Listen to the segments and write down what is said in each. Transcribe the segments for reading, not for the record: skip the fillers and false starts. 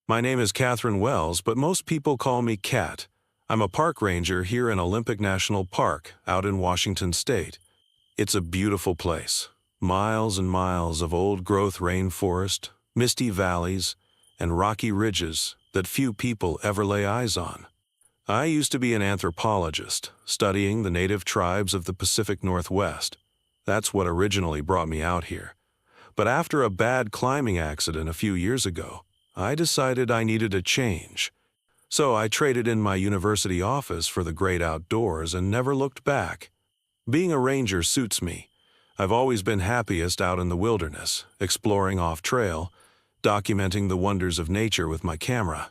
My name is Catherine Wells, but most people call me Cat. I'm a park ranger here in Olympic National Park, out in Washington State. It's a beautiful place. Miles and miles of old-growth rainforest, misty valleys, and rocky ridges that few people ever lay eyes on. I used to be an anthropologist, studying the native tribes of the Pacific Northwest. That's what originally brought me out here. But after a bad climbing accident a few years ago, I decided I needed a change. So I traded in my university office for the great outdoors and never looked back. Being a ranger suits me. I've always been happiest out in the wilderness, exploring off-trail, documenting the wonders of nature with my camera.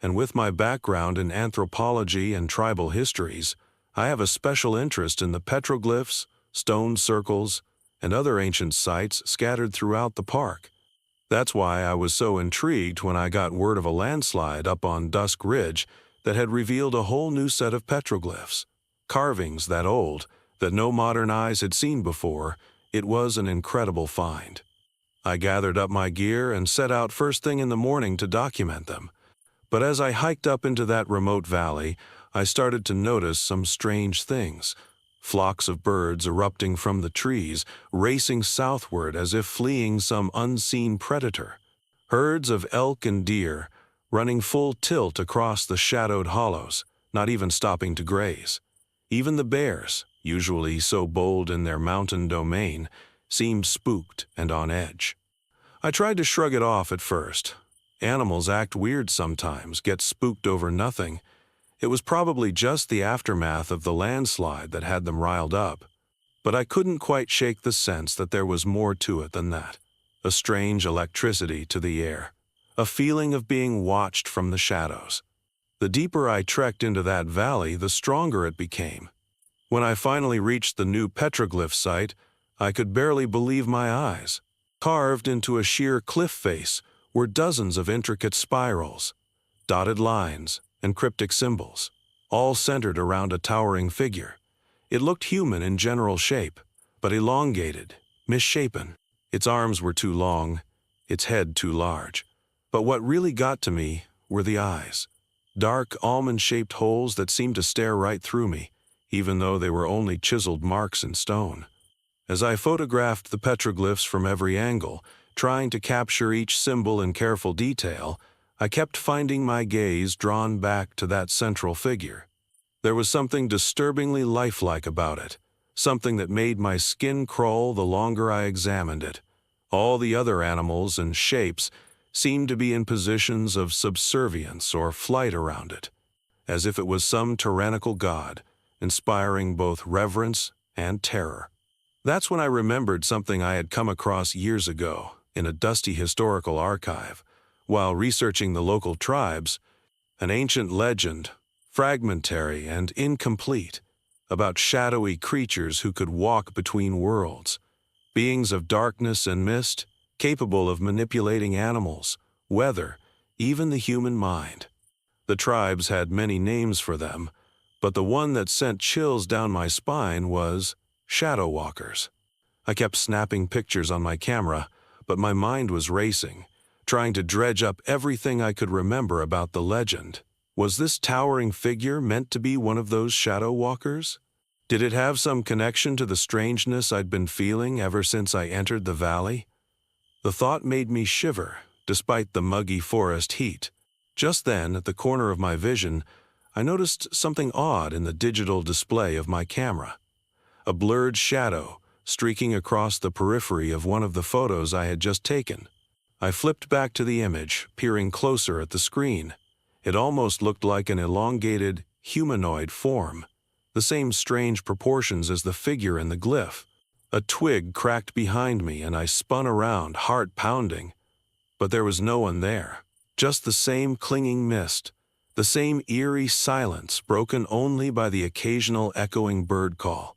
And with my background in anthropology and tribal histories, I have a special interest in the petroglyphs, stone circles, and other ancient sites scattered throughout the park. That's why I was so intrigued when I got word of a landslide up on Dusk Ridge that had revealed a whole new set of petroglyphs. Carvings that old, that no modern eyes had seen before. It was an incredible find. I gathered up my gear and set out first thing in the morning to document them. But as I hiked up into that remote valley, I started to notice some strange things. Flocks of birds erupting from the trees, racing southward as if fleeing some unseen predator. Herds of elk and deer, running full tilt across the shadowed hollows, not even stopping to graze. Even the bears, usually so bold in their mountain domain, seemed spooked and on edge. I tried to shrug it off at first. Animals act weird sometimes, get spooked over nothing. It was probably just the aftermath of the landslide that had them riled up. But I couldn't quite shake the sense that there was more to it than that. A strange electricity to the air. A feeling of being watched from the shadows. The deeper I trekked into that valley, the stronger it became. When I finally reached the new petroglyph site, I could barely believe my eyes. Carved into a sheer cliff face were dozens of intricate spirals, dotted lines, and cryptic symbols, all centered around a towering figure. It looked human in general shape, but elongated, misshapen. Its arms were too long, its head too large. But what really got to me were the eyes. Dark, almond-shaped holes that seemed to stare right through me, even though they were only chiseled marks in stone. As I photographed the petroglyphs from every angle, trying to capture each symbol in careful detail, I kept finding my gaze drawn back to that central figure. There was something disturbingly lifelike about it, something that made my skin crawl the longer I examined it. All the other animals and shapes seemed to be in positions of subservience or flight around it, as if it was some tyrannical god, inspiring both reverence and terror. That's when I remembered something I had come across years ago in a dusty historical archive. While researching the local tribes, an ancient legend, fragmentary and incomplete, about shadowy creatures who could walk between worlds, beings of darkness and mist, capable of manipulating animals, weather, even the human mind. The tribes had many names for them, but the one that sent chills down my spine was shadow walkers. I kept snapping pictures on my camera, but my mind was racing, trying to dredge up everything I could remember about the legend. Was this towering figure meant to be one of those shadow walkers? Did it have some connection to the strangeness I'd been feeling ever since I entered the valley? The thought made me shiver, despite the muggy forest heat. Just then, at the corner of my vision, I noticed something odd in the digital display of my camera. A blurred shadow streaking across the periphery of one of the photos I had just taken. I flipped back to the image, peering closer at the screen. It almost looked like an elongated, humanoid form, the same strange proportions as the figure in the glyph. A twig cracked behind me and I spun around, heart pounding. But there was no one there, just the same clinging mist, the same eerie silence broken only by the occasional echoing bird call.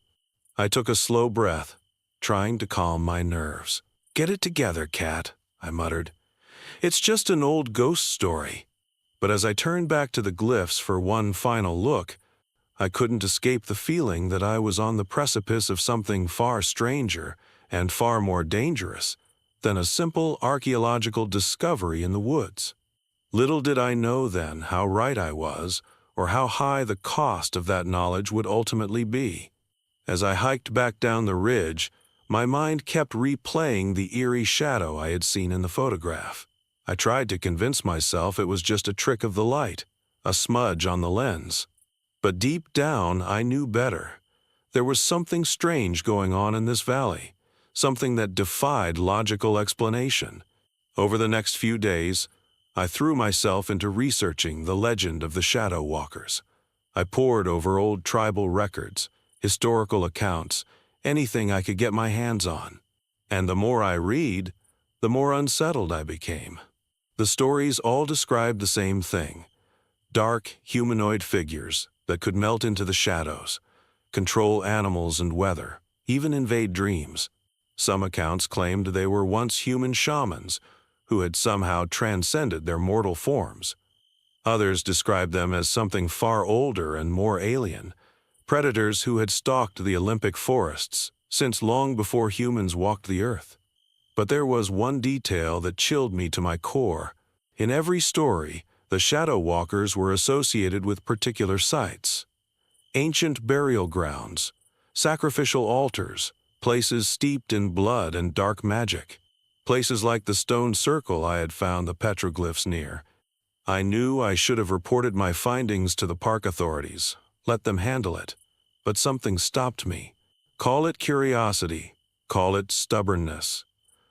I took a slow breath, trying to calm my nerves. "Get it together, Cat," I muttered. "It's just an old ghost story." But as I turned back to the glyphs for one final look, I couldn't escape the feeling that I was on the precipice of something far stranger and far more dangerous than a simple archaeological discovery in the woods. Little did I know then how right I was, or how high the cost of that knowledge would ultimately be. As I hiked back down the ridge, my mind kept replaying the eerie shadow I had seen in the photograph. I tried to convince myself it was just a trick of the light, a smudge on the lens. But deep down, I knew better. There was something strange going on in this valley, something that defied logical explanation. Over the next few days, I threw myself into researching the legend of the Shadow Walkers. I pored over old tribal records, historical accounts, anything I could get my hands on. And the more I read, the more unsettled I became. The stories all described the same thing: dark, humanoid figures that could melt into the shadows, control animals and weather, even invade dreams. Some accounts claimed they were once human shamans who had somehow transcended their mortal forms. Others described them as something far older and more alien, predators who had stalked the Olympic forests since long before humans walked the earth. But there was one detail that chilled me to my core. In every story, the Shadow Walkers were associated with particular sites: ancient burial grounds, sacrificial altars, places steeped in blood and dark magic. Places like the stone circle I had found the petroglyphs near. I knew I should have reported my findings to the park authorities, let them handle it. But something stopped me. Call it curiosity, call it stubbornness,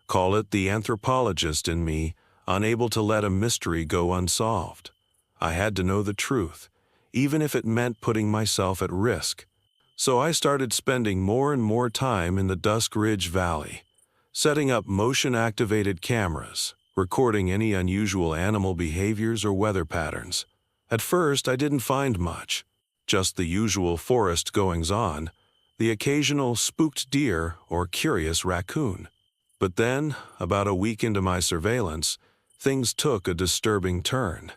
call it the anthropologist in me, unable to let a mystery go unsolved. I had to know the truth, even if it meant putting myself at risk. So I started spending more and more time in the Dusk Ridge Valley, setting up motion-activated cameras, recording any unusual animal behaviors or weather patterns. At first, I didn't find much, just the usual forest goings-on, the occasional spooked deer or curious raccoon. But then, about a week into my surveillance, things took a disturbing turn.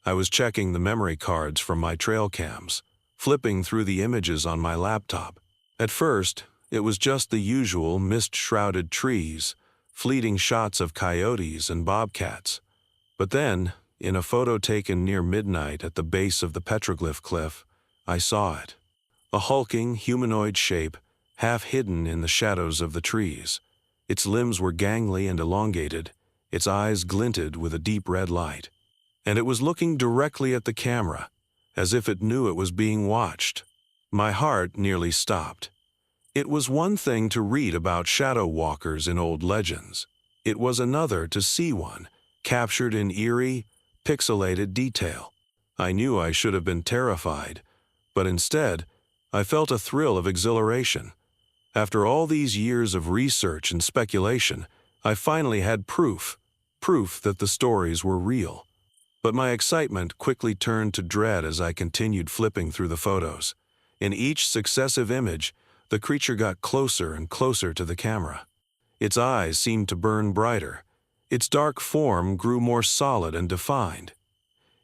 I was checking the memory cards from my trail cams, flipping through the images on my laptop. At first, it was just the usual mist-shrouded trees, fleeting shots of coyotes and bobcats. But then, in a photo taken near midnight at the base of the petroglyph cliff, I saw it. A hulking, humanoid shape, half hidden in the shadows of the trees. Its limbs were gangly and elongated, its eyes glinted with a deep red light. And it was looking directly at the camera, as if it knew it was being watched. My heart nearly stopped. It was one thing to read about shadow walkers in old legends. It was another to see one, captured in eerie, pixelated detail. I knew I should have been terrified, but instead, I felt a thrill of exhilaration. After all these years of research and speculation, I finally had proof that the stories were real. But my excitement quickly turned to dread as I continued flipping through the photos. In each successive image, the creature got closer and closer to the camera. Its eyes seemed to burn brighter. Its dark form grew more solid and defined.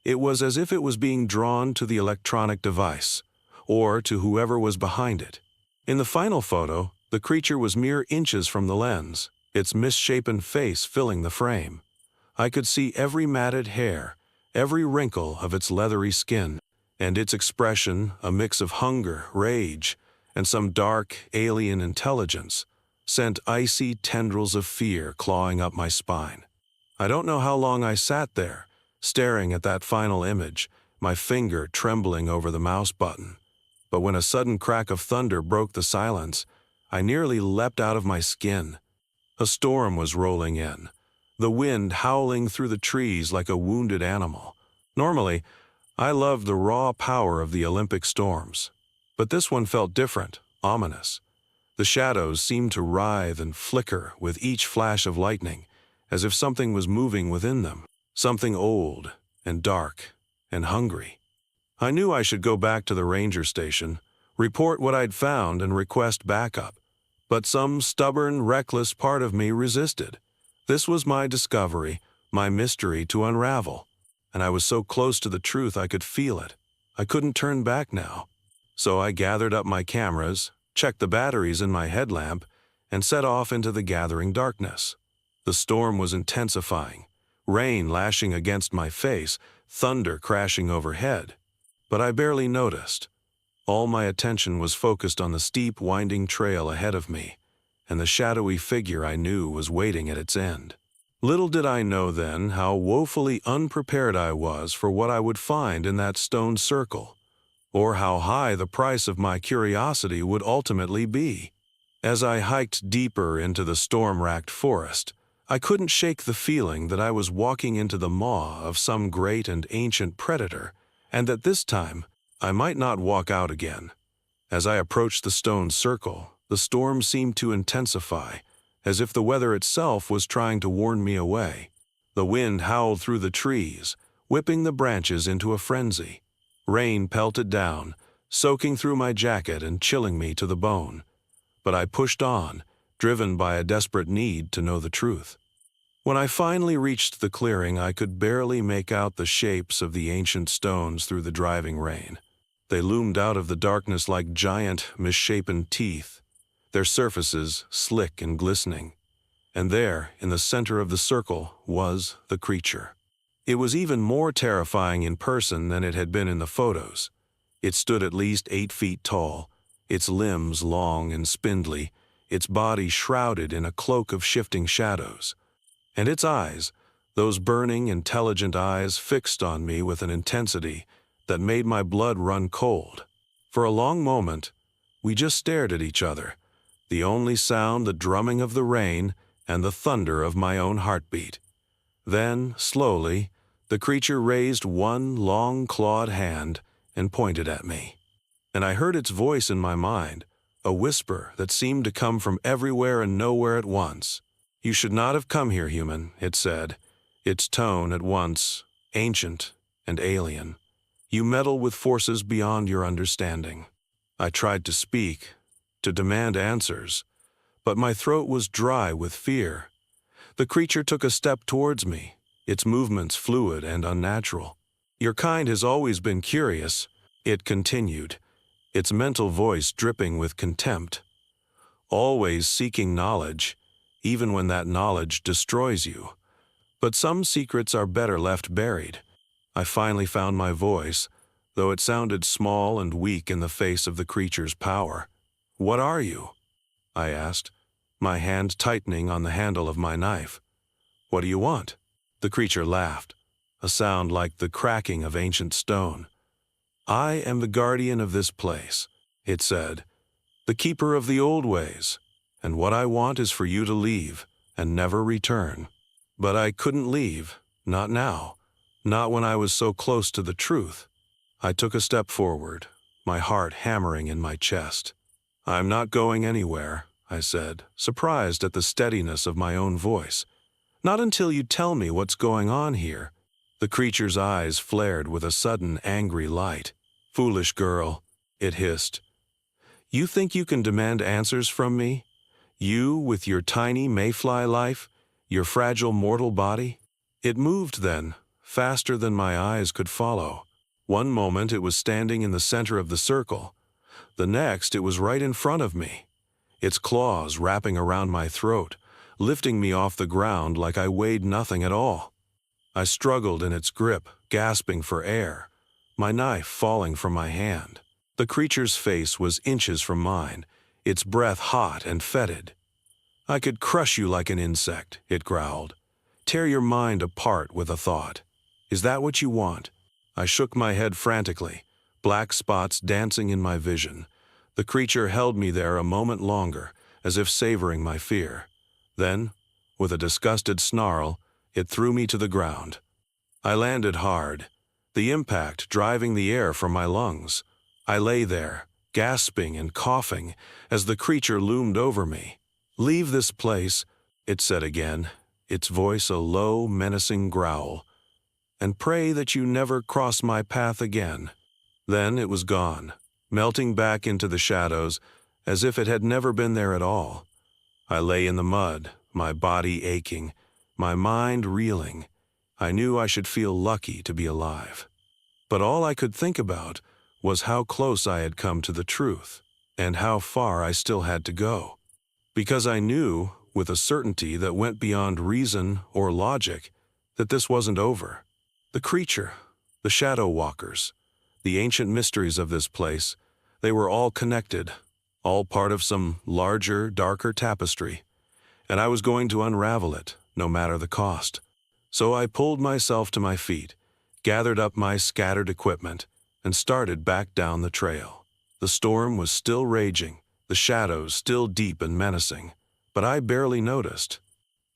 It was as if it was being drawn to the electronic device, or to whoever was behind it. In the final photo, the creature was mere inches from the lens, its misshapen face filling the frame. I could see every matted hair, every wrinkle of its leathery skin, and its expression, a mix of hunger, rage, and some dark, alien intelligence, sent icy tendrils of fear clawing up my spine. I don't know how long I sat there, staring at that final image, my finger trembling over the mouse button. But when a sudden crack of thunder broke the silence, I nearly leapt out of my skin. A storm was rolling in, the wind howling through the trees like a wounded animal. Normally, I loved the raw power of the Olympic storms. But this one felt different, ominous. The shadows seemed to writhe and flicker with each flash of lightning, as if something was moving within them, something old and dark and hungry. I knew I should go back to the ranger station, report what I'd found and request backup. But some stubborn, reckless part of me resisted. This was my discovery, my mystery to unravel. And I was so close to the truth I could feel it. I couldn't turn back now. So I gathered up my cameras, checked the batteries in my headlamp, and set off into the gathering darkness. The storm was intensifying, rain lashing against my face, thunder crashing overhead. But I barely noticed. All my attention was focused on the steep, winding trail ahead of me, and the shadowy figure I knew was waiting at its end. Little did I know then how woefully unprepared I was for what I would find in that stone circle, or how high the price of my curiosity would ultimately be. As I hiked deeper into the storm-racked forest, I couldn't shake the feeling that I was walking into the maw of some great and ancient predator, and that this time I might not walk out again. As I approached the stone circle, the storm seemed to intensify, as if the weather itself was trying to warn me away. The wind howled through the trees, whipping the branches into a frenzy. Rain pelted down, soaking through my jacket and chilling me to the bone. But I pushed on, driven by a desperate need to know the truth. When I finally reached the clearing, I could barely make out the shapes of the ancient stones through the driving rain. They loomed out of the darkness like giant, misshapen teeth, their surfaces slick and glistening. And there, in the center of the circle, was the creature. It was even more terrifying in person than it had been in the photos. It stood at least 8 feet tall, its limbs long and spindly, its body shrouded in a cloak of shifting shadows. And its eyes, those burning, intelligent eyes, fixed on me with an intensity that made my blood run cold. For a long moment, we just stared at each other, the only sound the drumming of the rain and the thunder of my own heartbeat. Then, slowly, the creature raised one long clawed hand and pointed at me. And I heard its voice in my mind, a whisper that seemed to come from everywhere and nowhere at once. "You should not have come here, human," it said, its tone at once ancient and alien. "You meddle with forces beyond your understanding." I tried to speak, to demand answers, but my throat was dry with fear. The creature took a step towards me, its movements fluid and unnatural. "Your kind has always been curious," it continued, its mental voice dripping with contempt. "Always seeking knowledge, even when that knowledge destroys you. But some secrets are better left buried." I finally found my voice, though it sounded small and weak in the face of the creature's power. "What are you?" I asked, my hand tightening on the handle of my knife. "What do you want?" The creature laughed, a sound like the cracking of ancient stone. "I am the guardian of this place," it said, "the keeper of the old ways, and what I want is for you to leave and never return." But I couldn't leave, not now, not when I was so close to the truth. I took a step forward, my heart hammering in my chest. "I'm not going anywhere," I said, surprised at the steadiness of my own voice. "Not until you tell me what's going on here." The creature's eyes flared with a sudden angry light. "Foolish girl," it hissed. "You think you can demand answers from me? You with your tiny mayfly life, your fragile mortal body?" It moved then, faster than my eyes could follow. One moment it was standing in the center of the circle. The next it was right in front of me, its claws wrapping around my throat, lifting me off the ground like I weighed nothing at all. I struggled in its grip, gasping for air, my knife falling from my hand. The creature's face was inches from mine, its breath hot and fetid. "I could crush you like an insect," it growled. "Tear your mind apart with a thought. Is that what you want?" I shook my head frantically, black spots dancing in my vision. The creature held me there a moment longer, as if savoring my fear. Then, with a disgusted snarl, it threw me to the ground. I landed hard, the impact driving the air from my lungs. I lay there, gasping and coughing, as the creature loomed over me. "Leave this place," it said again, its voice a low, menacing growl, "and pray that you never cross my path again." Then it was gone, melting back into the shadows, as if it had never been there at all. I lay in the mud, my body aching, my mind reeling. I knew I should feel lucky to be alive. But all I could think about was how close I had come to the truth, and how far I still had to go. Because I knew, with a certainty that went beyond reason or logic, that this wasn't over. The creature, the shadow walkers, the ancient mysteries of this place, they were all connected, all part of some larger, darker tapestry, and I was going to unravel it, no matter the cost. So I pulled myself to my feet, gathered up my scattered equipment, and started back down the trail. The storm was still raging, the shadows still deep and menacing, but I barely noticed.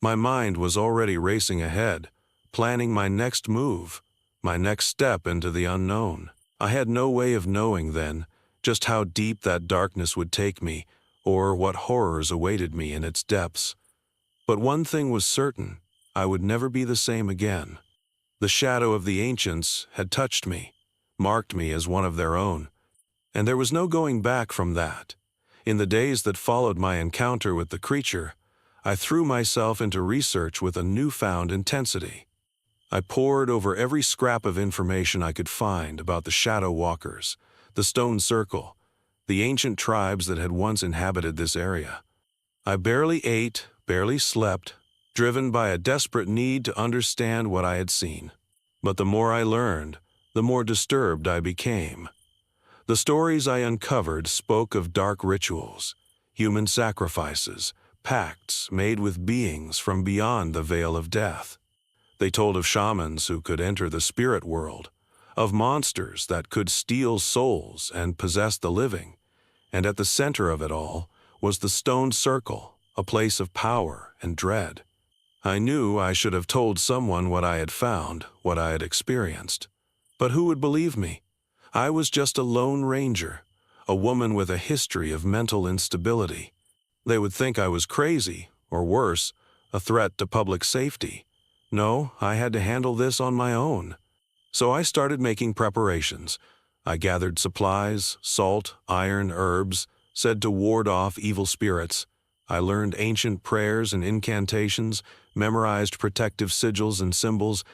My mind was already racing ahead, planning my next move, my next step into the unknown. I had no way of knowing then just how deep that darkness would take me, or what horrors awaited me in its depths. But one thing was certain: I would never be the same again. The shadow of the ancients had touched me, marked me as one of their own, and there was no going back from that. In the days that followed my encounter with the creature, I threw myself into research with a newfound intensity. I pored over every scrap of information I could find about the shadow walkers, the stone circle, the ancient tribes that had once inhabited this area. I barely ate, barely slept, driven by a desperate need to understand what I had seen. But the more I learned, the more disturbed I became. The stories I uncovered spoke of dark rituals, human sacrifices, pacts made with beings from beyond the veil of death. They told of shamans who could enter the spirit world, of monsters that could steal souls and possess the living, and at the center of it all was the stone circle, a place of power and dread. I knew I should have told someone what I had found, what I had experienced. But who would believe me? I was just a lone ranger, a woman with a history of mental instability. They would think I was crazy, or worse, a threat to public safety. No, I had to handle this on my own. So I started making preparations. I gathered supplies, salt, iron, herbs, said to ward off evil spirits. I learned ancient prayers and incantations, memorized protective sigils and symbols,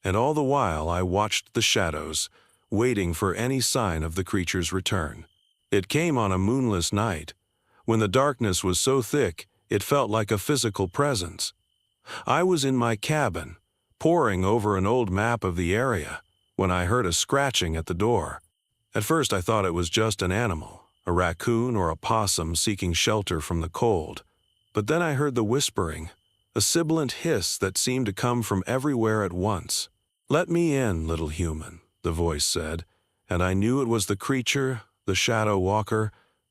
and all the while I watched the shadows, waiting for any sign of the creature's return. It came on a moonless night, when the darkness was so thick it felt like a physical presence. I was in my cabin, poring over an old map of the area, when I heard a scratching at the door. At first I thought it was just an animal, a raccoon or a possum seeking shelter from the cold. But then I heard the whispering, a sibilant hiss that seemed to come from everywhere at once. "Let me in, little human," the voice said, and I knew it was the creature, the shadow walker.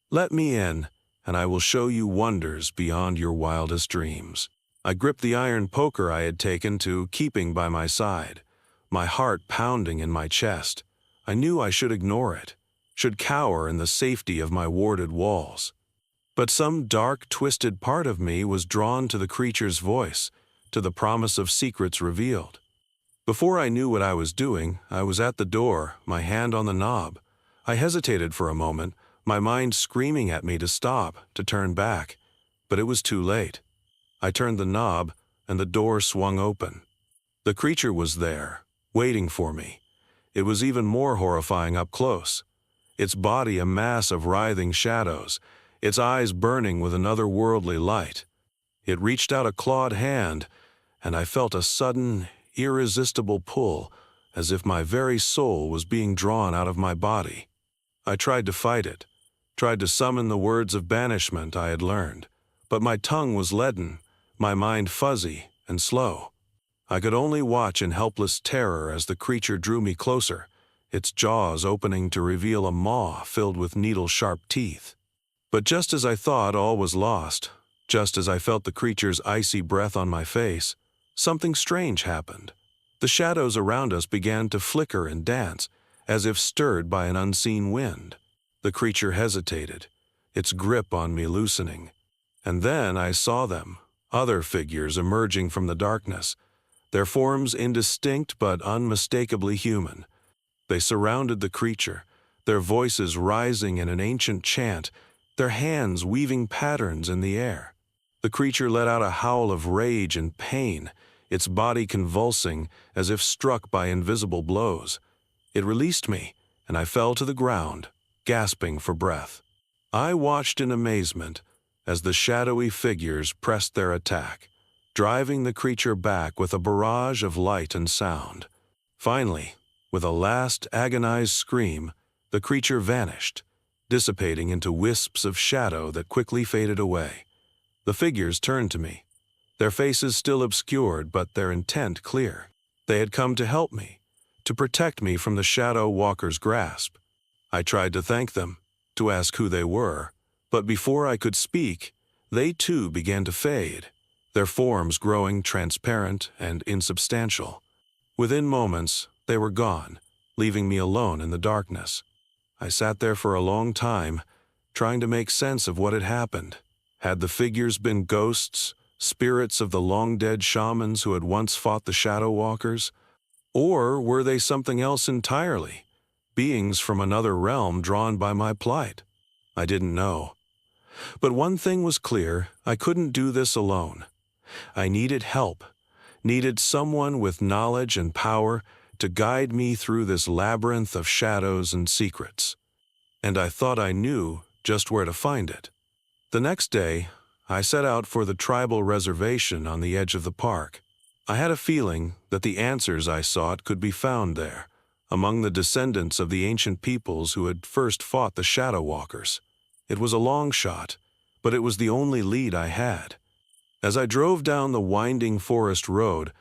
"Let me in, and I will show you wonders beyond your wildest dreams." I gripped the iron poker I had taken to keeping by my side, my heart pounding in my chest. I knew I should ignore it, should cower in the safety of my warded walls. But some dark, twisted part of me was drawn to the creature's voice, to the promise of secrets revealed. Before I knew what I was doing, I was at the door, my hand on the knob. I hesitated for a moment, my mind screaming at me to stop, to turn back. But it was too late. I turned the knob, and the door swung open. The creature was there, waiting for me. It was even more horrifying up close. Its body a mass of writhing shadows, its eyes burning with an otherworldly light. It reached out a clawed hand, and I felt a sudden, irresistible pull, as if my very soul was being drawn out of my body. I tried to fight it, tried to summon the words of banishment I had learned, but my tongue was leaden, my mind fuzzy and slow. I could only watch in helpless terror as the creature drew me closer, its jaws opening to reveal a maw filled with needle-sharp teeth. But just as I thought all was lost, just as I felt the creature's icy breath on my face, something strange happened. The shadows around us began to flicker and dance, as if stirred by an unseen wind. The creature hesitated, its grip on me loosening. And then I saw them, other figures emerging from the darkness, their forms indistinct but unmistakably human. They surrounded the creature, their voices rising in an ancient chant, their hands weaving patterns in the air. The creature let out a howl of rage and pain, its body convulsing as if struck by invisible blows. It released me, and I fell to the ground, gasping for breath. I watched in amazement as the shadowy figures pressed their attack, driving the creature back with a barrage of light and sound. Finally, with a last agonized scream, the creature vanished, dissipating into wisps of shadow that quickly faded away. The figures turned to me, their faces still obscured but their intent clear. They had come to help me, to protect me from the Shadow Walker's grasp. I tried to thank them, to ask who they were, but before I could speak, they too began to fade, their forms growing transparent and insubstantial. Within moments, they were gone, leaving me alone in the darkness. I sat there for a long time, trying to make sense of what had happened. Had the figures been ghosts, spirits of the long-dead shamans who had once fought the Shadow Walkers? Or were they something else entirely, beings from another realm drawn by my plight? I didn't know. But one thing was clear, I couldn't do this alone. I needed help, needed someone with knowledge and power to guide me through this labyrinth of shadows and secrets. And I thought I knew just where to find it. The next day, I set out for the tribal reservation on the edge of the park. I had a feeling that the answers I sought could be found there, among the descendants of the ancient peoples who had first fought the Shadow Walkers. It was a long shot, but it was the only lead I had. As I drove down the winding forest road,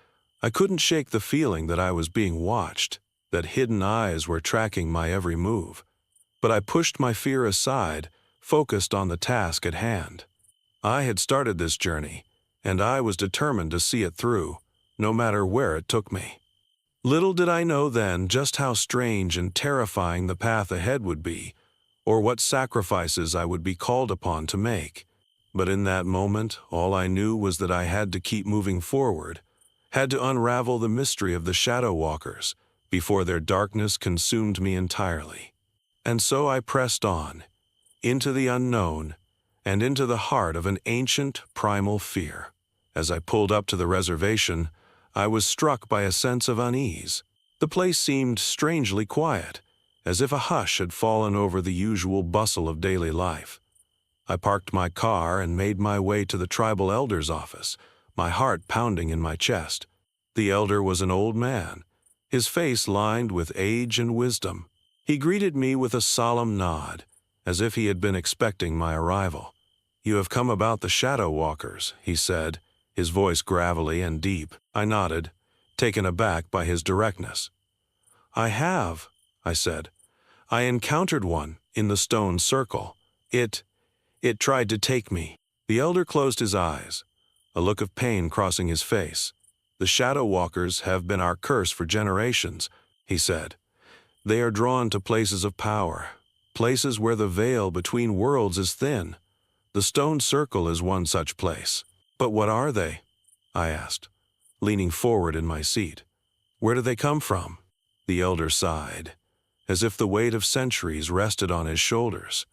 I couldn't shake the feeling that I was being watched, that hidden eyes were tracking my every move. But I pushed my fear aside, focused on the task at hand. I had started this journey, and I was determined to see it through, no matter where it took me. Little did I know then just how strange and terrifying the path ahead would be, or what sacrifices I would be called upon to make. But in that moment, all I knew was that I had to keep moving forward, had to unravel the mystery of the Shadow Walkers before their darkness consumed me entirely. And so I pressed on, into the unknown, and into the heart of an ancient, primal fear. As I pulled up to the reservation, I was struck by a sense of unease. The place seemed strangely quiet, as if a hush had fallen over the usual bustle of daily life. I parked my car and made my way to the tribal elder's office, my heart pounding in my chest. The elder was an old man, his face lined with age and wisdom. He greeted me with a solemn nod, as if he had been expecting my arrival. "You have come about the Shadow Walkers," he said, his voice gravelly and deep. I nodded, taken aback by his directness. "I have," I said. "I encountered one in the stone circle. It tried to take me." The elder closed his eyes, a look of pain crossing his face. "The Shadow Walkers have been our curse for generations," he said. "They are drawn to places of power, places where the veil between worlds is thin. The stone circle is one such place." "But what are they?" I asked, leaning forward in my seat. "Where do they come from?" The elder sighed, as if the weight of centuries rested on his shoulders.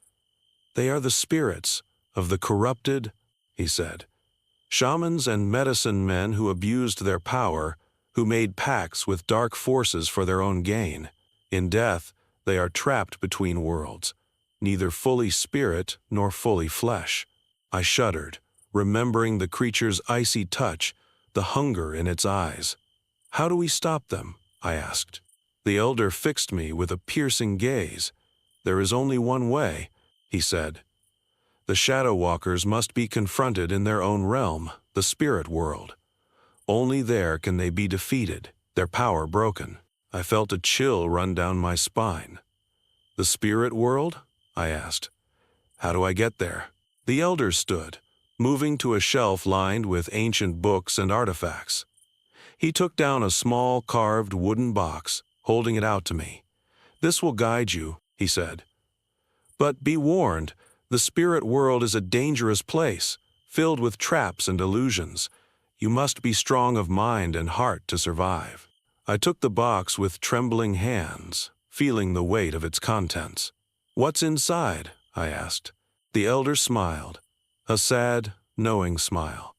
"They are the spirits of the corrupted," he said. "Shamans and medicine men who abused their power, who made pacts with dark forces for their own gain. In death, they are trapped between worlds, neither fully spirit nor fully flesh." I shuddered, remembering the creature's icy touch, the hunger in its eyes. "How do we stop them?" I asked. The elder fixed me with a piercing gaze. "There is only one way," he said. "The Shadow Walkers must be confronted in their own realm, the spirit world. Only there can they be defeated, their power broken." I felt a chill run down my spine. "The spirit world?" I asked. "How do I get there?" The elder stood, moving to a shelf lined with ancient books and artifacts. He took down a small carved wooden box, holding it out to me. "This will guide you," he said. "But be warned, the spirit world is a dangerous place, filled with traps and illusions. You must be strong of mind and heart to survive." I took the box with trembling hands, feeling the weight of its contents. "What's inside?" I asked. The elder smiled, a sad, knowing smile.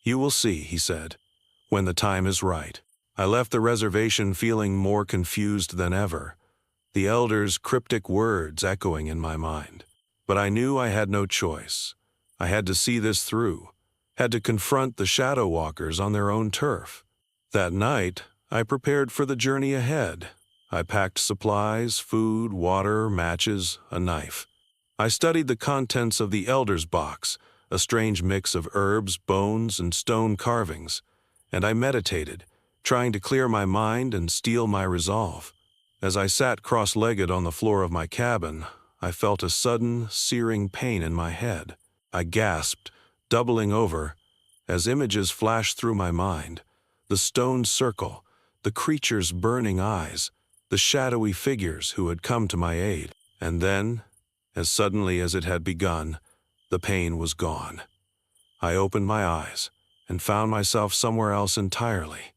"You will see," he said, "when the time is right." I left the reservation feeling more confused than ever, the elder's cryptic words echoing in my mind. But I knew I had no choice. I had to see this through, had to confront the shadow walkers on their own turf. That night, I prepared for the journey ahead. I packed supplies, food, water, matches, a knife. I studied the contents of the Elder's box, a strange mix of herbs, bones, and stone carvings, and I meditated, trying to clear my mind and steel my resolve. As I sat cross-legged on the floor of my cabin, I felt a sudden, searing pain in my head. I gasped, doubling over, as images flashed through my mind. The stone circle, the creature's burning eyes, the shadowy figures who had come to my aid. And then, as suddenly as it had begun, the pain was gone. I opened my eyes and found myself somewhere else entirely.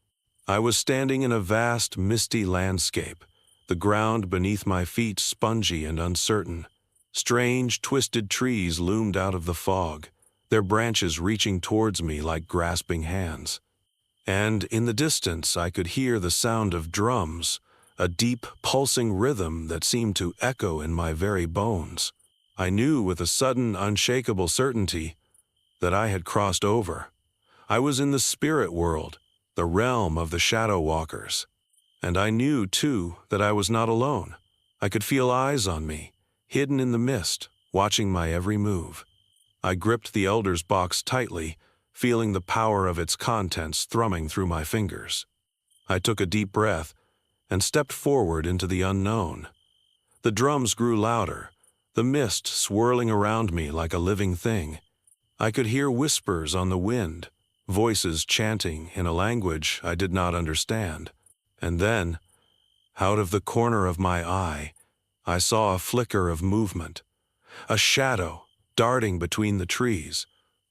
I was standing in a vast, misty landscape, the ground beneath my feet spongy and uncertain. Strange, twisted trees loomed out of the fog, their branches reaching towards me like grasping hands. And in the distance I could hear the sound of drums, a deep, pulsing rhythm that seemed to echo in my very bones. I knew with a sudden, unshakable certainty that I had crossed over. I was in the spirit world, the realm of the shadow walkers. And I knew, too, that I was not alone. I could feel eyes on me, hidden in the mist, watching my every move. I gripped the Elder's box tightly, feeling the power of its contents thrumming through my fingers. I took a deep breath and stepped forward into the unknown. The drums grew louder, the mist swirling around me like a living thing. I could hear whispers on the wind, voices chanting in a language I did not understand. And then, out of the corner of my eye, I saw a flicker of movement, a shadow darting between the trees.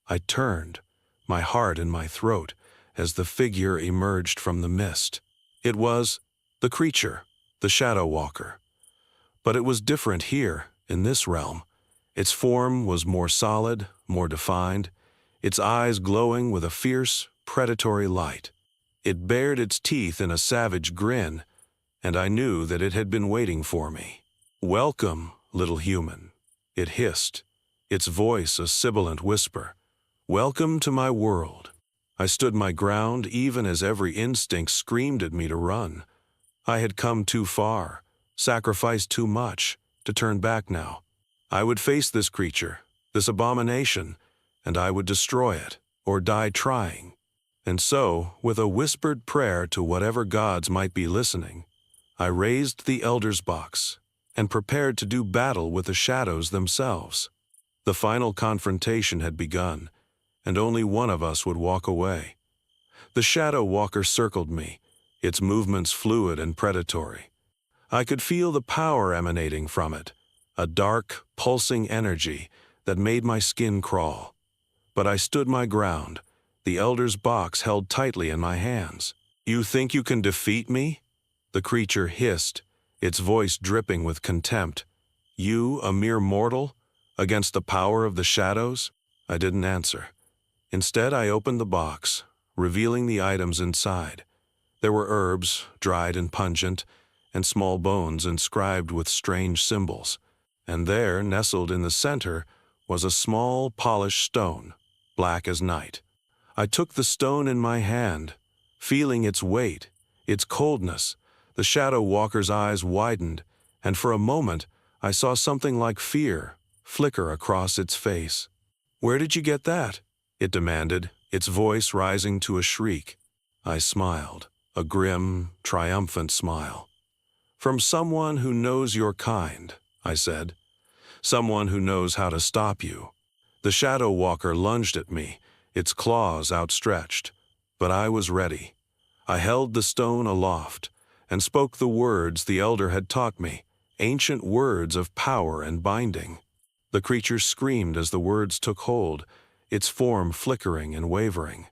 I turned, my heart in my throat, as the figure emerged from the mist. It was the creature, the shadow walker. But it was different here, in this realm. Its form was more solid, more defined, its eyes glowing with a fierce, predatory light. It bared its teeth in a savage grin, and I knew that it had been waiting for me. "Welcome, little human," it hissed, its voice a sibilant whisper. "Welcome to my world." I stood my ground even as every instinct screamed at me to run. I had come too far, sacrificed too much, to turn back now. I would face this creature, this abomination, and I would destroy it, or die trying. And so, with a whispered prayer to whatever gods might be listening, I raised the Elder's box and prepared to do battle with the shadows themselves. The final confrontation had begun, and only one of us would walk away. The shadow walker circled me, its movements fluid and predatory. I could feel the power emanating from it, a dark, pulsing energy that made my skin crawl. But I stood my ground, the Elder's box held tightly in my hands. "You think you can defeat me?" the creature hissed, its voice dripping with contempt. "You, a mere mortal, against the power of the shadows?" I didn't answer. Instead, I opened the box, revealing the items inside. There were herbs, dried and pungent, and small bones inscribed with strange symbols. And there, nestled in the center, was a small, polished stone, black as night. I took the stone in my hand, feeling its weight, its coldness. The shadow walker's eyes widened, and for a moment I saw something like fear flicker across its face. "Where did you get that?" it demanded, its voice rising to a shriek. I smiled, a grim, triumphant smile. "From someone who knows your kind," I said. "Someone who knows how to stop you." The shadow walker lunged at me, its claws outstretched, but I was ready. I held the stone aloft and spoke the words the Elder had taught me, ancient words of power and binding. The creature screamed as the words took hold, its form flickering and wavering.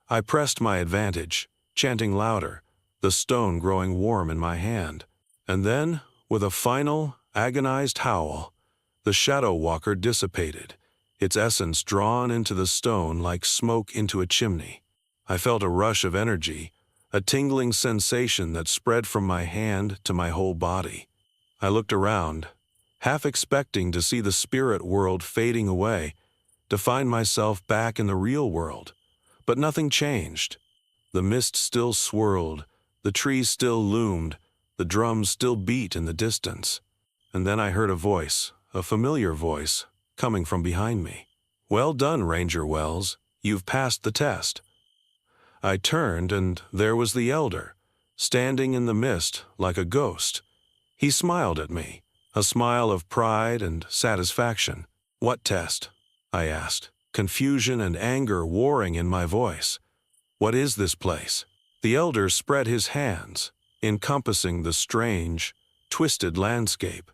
I pressed my advantage, chanting louder, the stone growing warm in my hand. And then, with a final, agonized howl, the shadow walker dissipated, its essence drawn into the stone like smoke into a chimney. I felt a rush of energy, a tingling sensation that spread from my hand to my whole body. I looked around, half expecting to see the spirit world fading away, to find myself back in the real world. But nothing changed. The mist still swirled, the trees still loomed, the drums still beat in the distance. And then I heard a voice, a familiar voice, coming from behind me. "Well done, Ranger Wells. You've passed the test." I turned, and there was the elder, standing in the mist like a ghost. He smiled at me, a smile of pride and satisfaction. "What test?" I asked, confusion and anger warring in my voice. "What is this place?" The elder spread his hands, encompassing the strange, twisted landscape.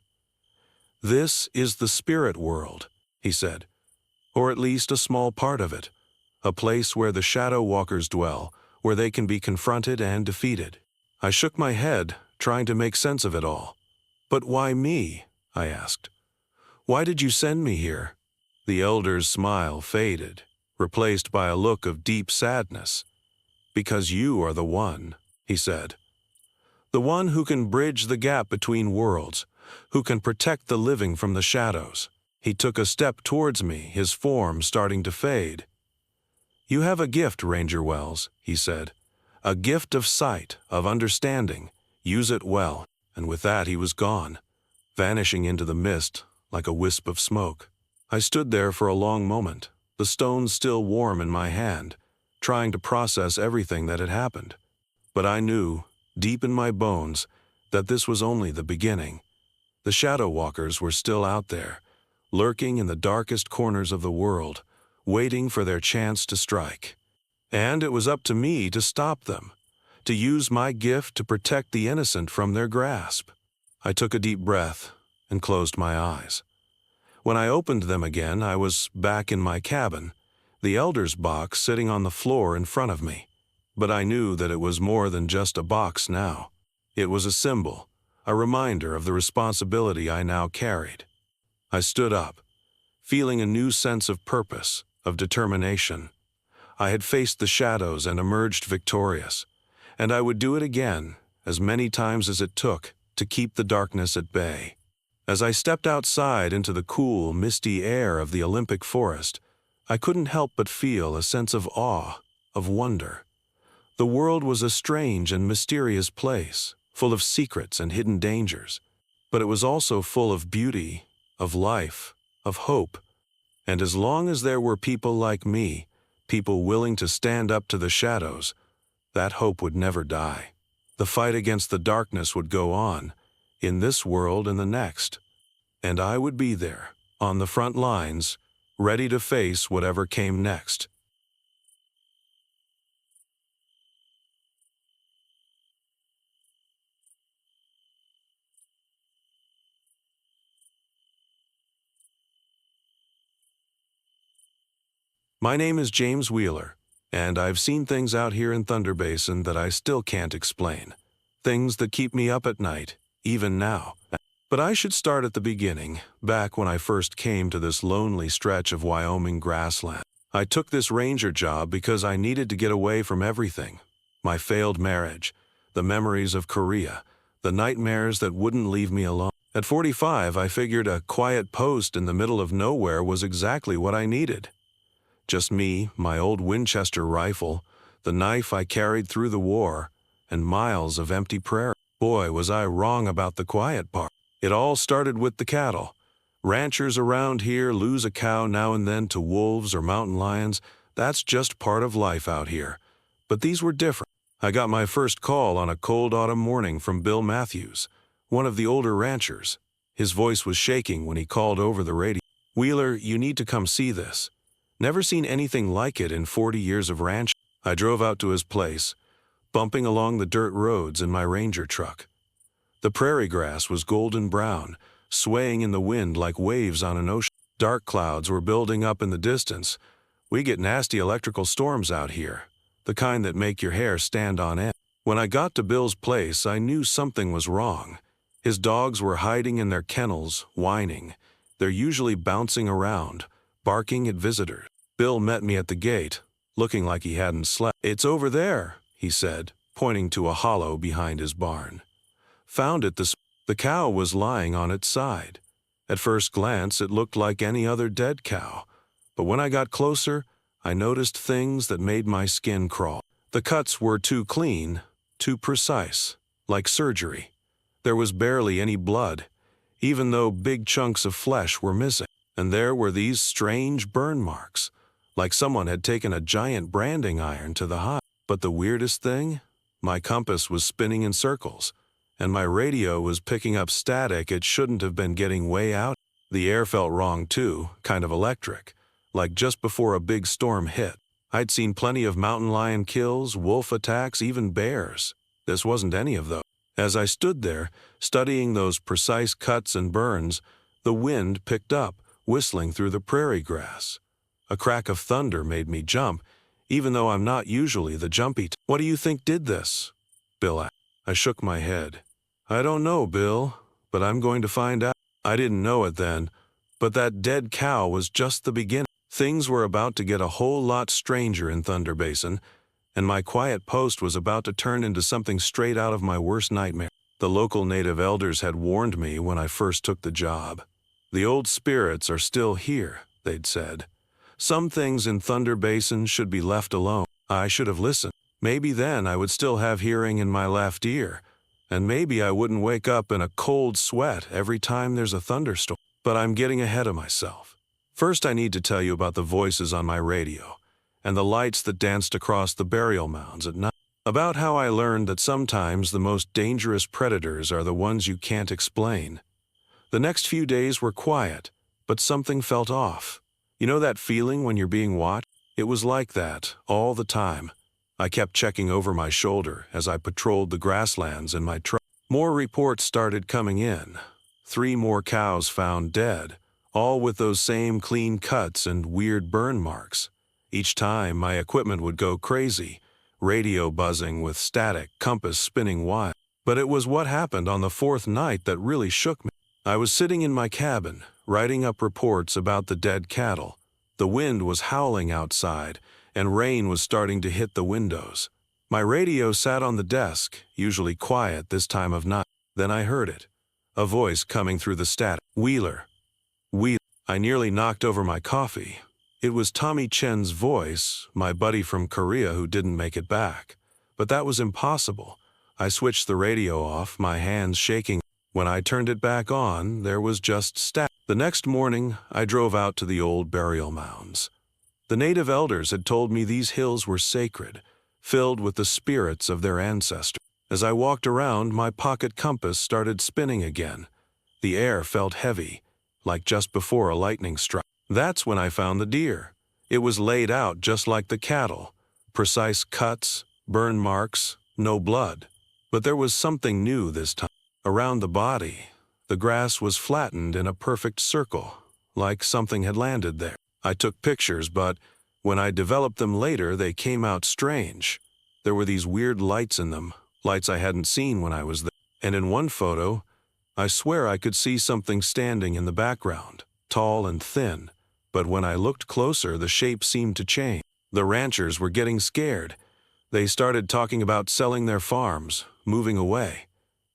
"This is the spirit world," he said, "or at least a small part of it, a place where the shadow walkers dwell, where they can be confronted and defeated." I shook my head, trying to make sense of it all. "But why me?" I asked. "Why did you send me here?" The elder's smile faded, replaced by a look of deep sadness. "Because you are the one," he said. "The one who can bridge the gap between worlds, who can protect the living from the shadows." He took a step towards me, his form starting to fade. "You have a gift, Ranger Wells," he said. "A gift of sight, of understanding. Use it well." And with that he was gone, vanishing into the mist like a wisp of smoke. I stood there for a long moment, the stone still warm in my hand, trying to process everything that had happened. But I knew, deep in my bones, that this was only the beginning. The shadow walkers were still out there, lurking in the darkest corners of the world, waiting for their chance to strike. And it was up to me to stop them, to use my gift to protect the innocent from their grasp. I took a deep breath and closed my eyes. When I opened them again, I was back in my cabin, the elder's box sitting on the floor in front of me. But I knew that it was more than just a box now. It was a symbol, a reminder of the responsibility I now carried. I stood up, feeling a new sense of purpose, of determination. I had faced the shadows and emerged victorious, and I would do it again, as many times as it took, to keep the darkness at bay. As I stepped outside into the cool, misty air of the Olympic forest, I couldn't help but feel a sense of awe, of wonder. The world was a strange and mysterious place, full of secrets and hidden dangers, but it was also full of beauty, of life, of hope. And as long as there were people like me, people willing to stand up to the shadows, that hope would never die. The fight against the darkness would go on, in this world and the next. And I would be there, on the front lines, ready to face whatever came next. My name is James Wheeler, and I've seen things out here in Thunder Basin that I still can't explain. Things that keep me up at night, even now. But I should start at the beginning, back when I first came to this lonely stretch of Wyoming grassland. I took this ranger job because I needed to get away from everything. My failed marriage, the memories of Korea, the nightmares that wouldn't leave me alone. At 45, I figured a quiet post in the middle of nowhere was exactly what I needed. Just me, my old Winchester rifle, the knife I carried through the war, and miles of empty prairie. Boy, was I wrong about the quiet part. It all started with the cattle. Ranchers around here lose a cow now and then to wolves or mountain lions. That's just part of life out here. But these were different. I got my first call on a cold autumn morning from Bill Matthews, one of the older ranchers. His voice was shaking when he called over the radio. "Wheeler, you need to come see this. Never seen anything like it in 40 years of ranch." I drove out to his place, bumping along the dirt roads in my Ranger truck. The prairie grass was golden brown, swaying in the wind like waves on an ocean. Dark clouds were building up in the distance. We get nasty electrical storms out here, the kind that make your hair stand on end. When I got to Bill's place, I knew something was wrong. His dogs were hiding in their kennels, whining. They're usually bouncing around, barking at visitors. Bill met me at the gate, looking like he hadn't slept. "It's over there," he said, pointing to a hollow behind his barn. "Found it this." The cow was lying on its side. At first glance, it looked like any other dead cow. But when I got closer, I noticed things that made my skin crawl. The cuts were too clean, too precise, like surgery. There was barely any blood, even though big chunks of flesh were missing. And there were these strange burn marks, like someone had taken a giant branding iron to the hide. But the weirdest thing? My compass was spinning in circles, and my radio was picking up static it shouldn't have been getting way out. The air felt wrong too, kind of electric, like just before a big storm hit. I'd seen plenty of mountain lion kills, wolf attacks, even bears. This wasn't any of those. As I stood there, studying those precise cuts and burns, the wind picked up, whistling through the prairie grass. A crack of thunder made me jump, even though I'm not usually the jumpy type. "What do you think did this?" Bill asked. I shook my head. "I don't know, Bill, but I'm going to find out." I didn't know it then, but that dead cow was just the beginning. Things were about to get a whole lot stranger in Thunder Basin, and my quiet post was about to turn into something straight out of my worst nightmare. The local native elders had warned me when I first took the job. "The old spirits are still here," they'd said. "Some things in Thunder Basin should be left alone." I should have listened. Maybe then I would still have hearing in my left ear, and maybe I wouldn't wake up in a cold sweat every time there's a thunderstorm. But I'm getting ahead of myself. First, I need to tell you about the voices on my radio, and the lights that danced across the burial mounds at night. About how I learned that sometimes the most dangerous predators are the ones you can't explain. The next few days were quiet, but something felt off. You know that feeling when you're being watched? It was like that, all the time. I kept checking over my shoulder as I patrolled the grasslands in my truck. More reports started coming in. 3 more cows found dead, all with those same clean cuts and weird burn marks. Each time, my equipment would go crazy, radio buzzing with static, compass spinning wild. But it was what happened on the 4th night that really shook me. I was sitting in my cabin, writing up reports about the dead cattle. The wind was howling outside, and rain was starting to hit the windows. My radio sat on the desk, usually quiet this time of night. Then I heard it. A voice coming through the static. "Wheeler. Wheeler." I nearly knocked over my coffee. It was Tommy Chen's voice, my buddy from Korea who didn't make it back. But that was impossible. I switched the radio off, my hands shaking. When I turned it back on, there was just static. The next morning, I drove out to the old burial mounds. The native elders had told me these hills were sacred, filled with the spirits of their ancestors. As I walked around, my pocket compass started spinning again. The air felt heavy, like just before a lightning struck. That's when I found the deer. It was laid out just like the cattle. Precise cuts, burn marks, no blood. But there was something new this time. Around the body, the grass was flattened in a perfect circle, like something had landed there. I took pictures, but when I developed them later, they came out strange. There were these weird lights in them, lights I hadn't seen when I was there. And in one photo, I swear I could see something standing in the background, tall and thin. But when I looked closer, the shape seemed to change. The ranchers were getting scared. They started talking about selling their farms, moving away.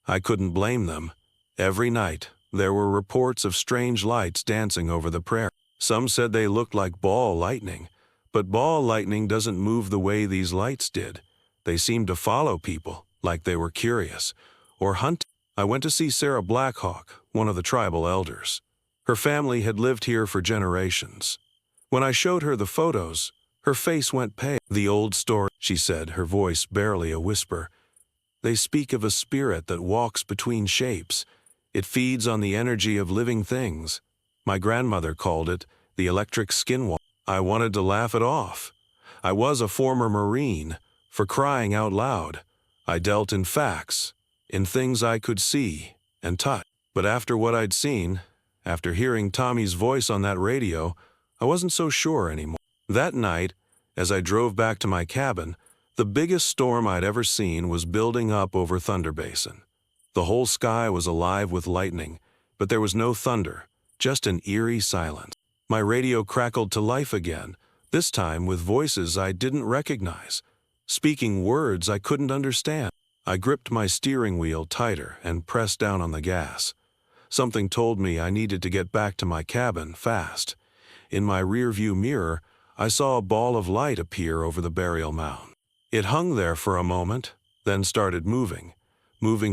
I couldn't blame them. Every night, there were reports of strange lights dancing over the prairie. Some said they looked like ball lightning, but ball lightning doesn't move the way these lights did. They seemed to follow people, like they were curious, or hunting. I went to see Sarah Blackhawk, one of the tribal elders. Her family had lived here for generations. When I showed her the photos, her face went pale. "The old story," she said, her voice barely a whisper. "They speak of a spirit that walks between shapes. It feeds on the energy of living things. My grandmother called it the electric skinwalker." I wanted to laugh it off. I was a former Marine, for crying out loud. I dealt in facts, in things I could see and touch. But after what I'd seen, after hearing Tommy's voice on that radio, I wasn't so sure anymore. That night, as I drove back to my cabin, the biggest storm I'd ever seen was building up over Thunder Basin. The whole sky was alive with lightning, but there was no thunder, just an eerie silence. My radio crackled to life again, this time with voices I didn't recognize, speaking words I couldn't understand. I gripped my steering wheel tighter and pressed down on the gas. Something told me I needed to get back to my cabin fast. in my rearview mirror, I saw a ball of light appear over the burial mound. It hung there for a moment, then started moving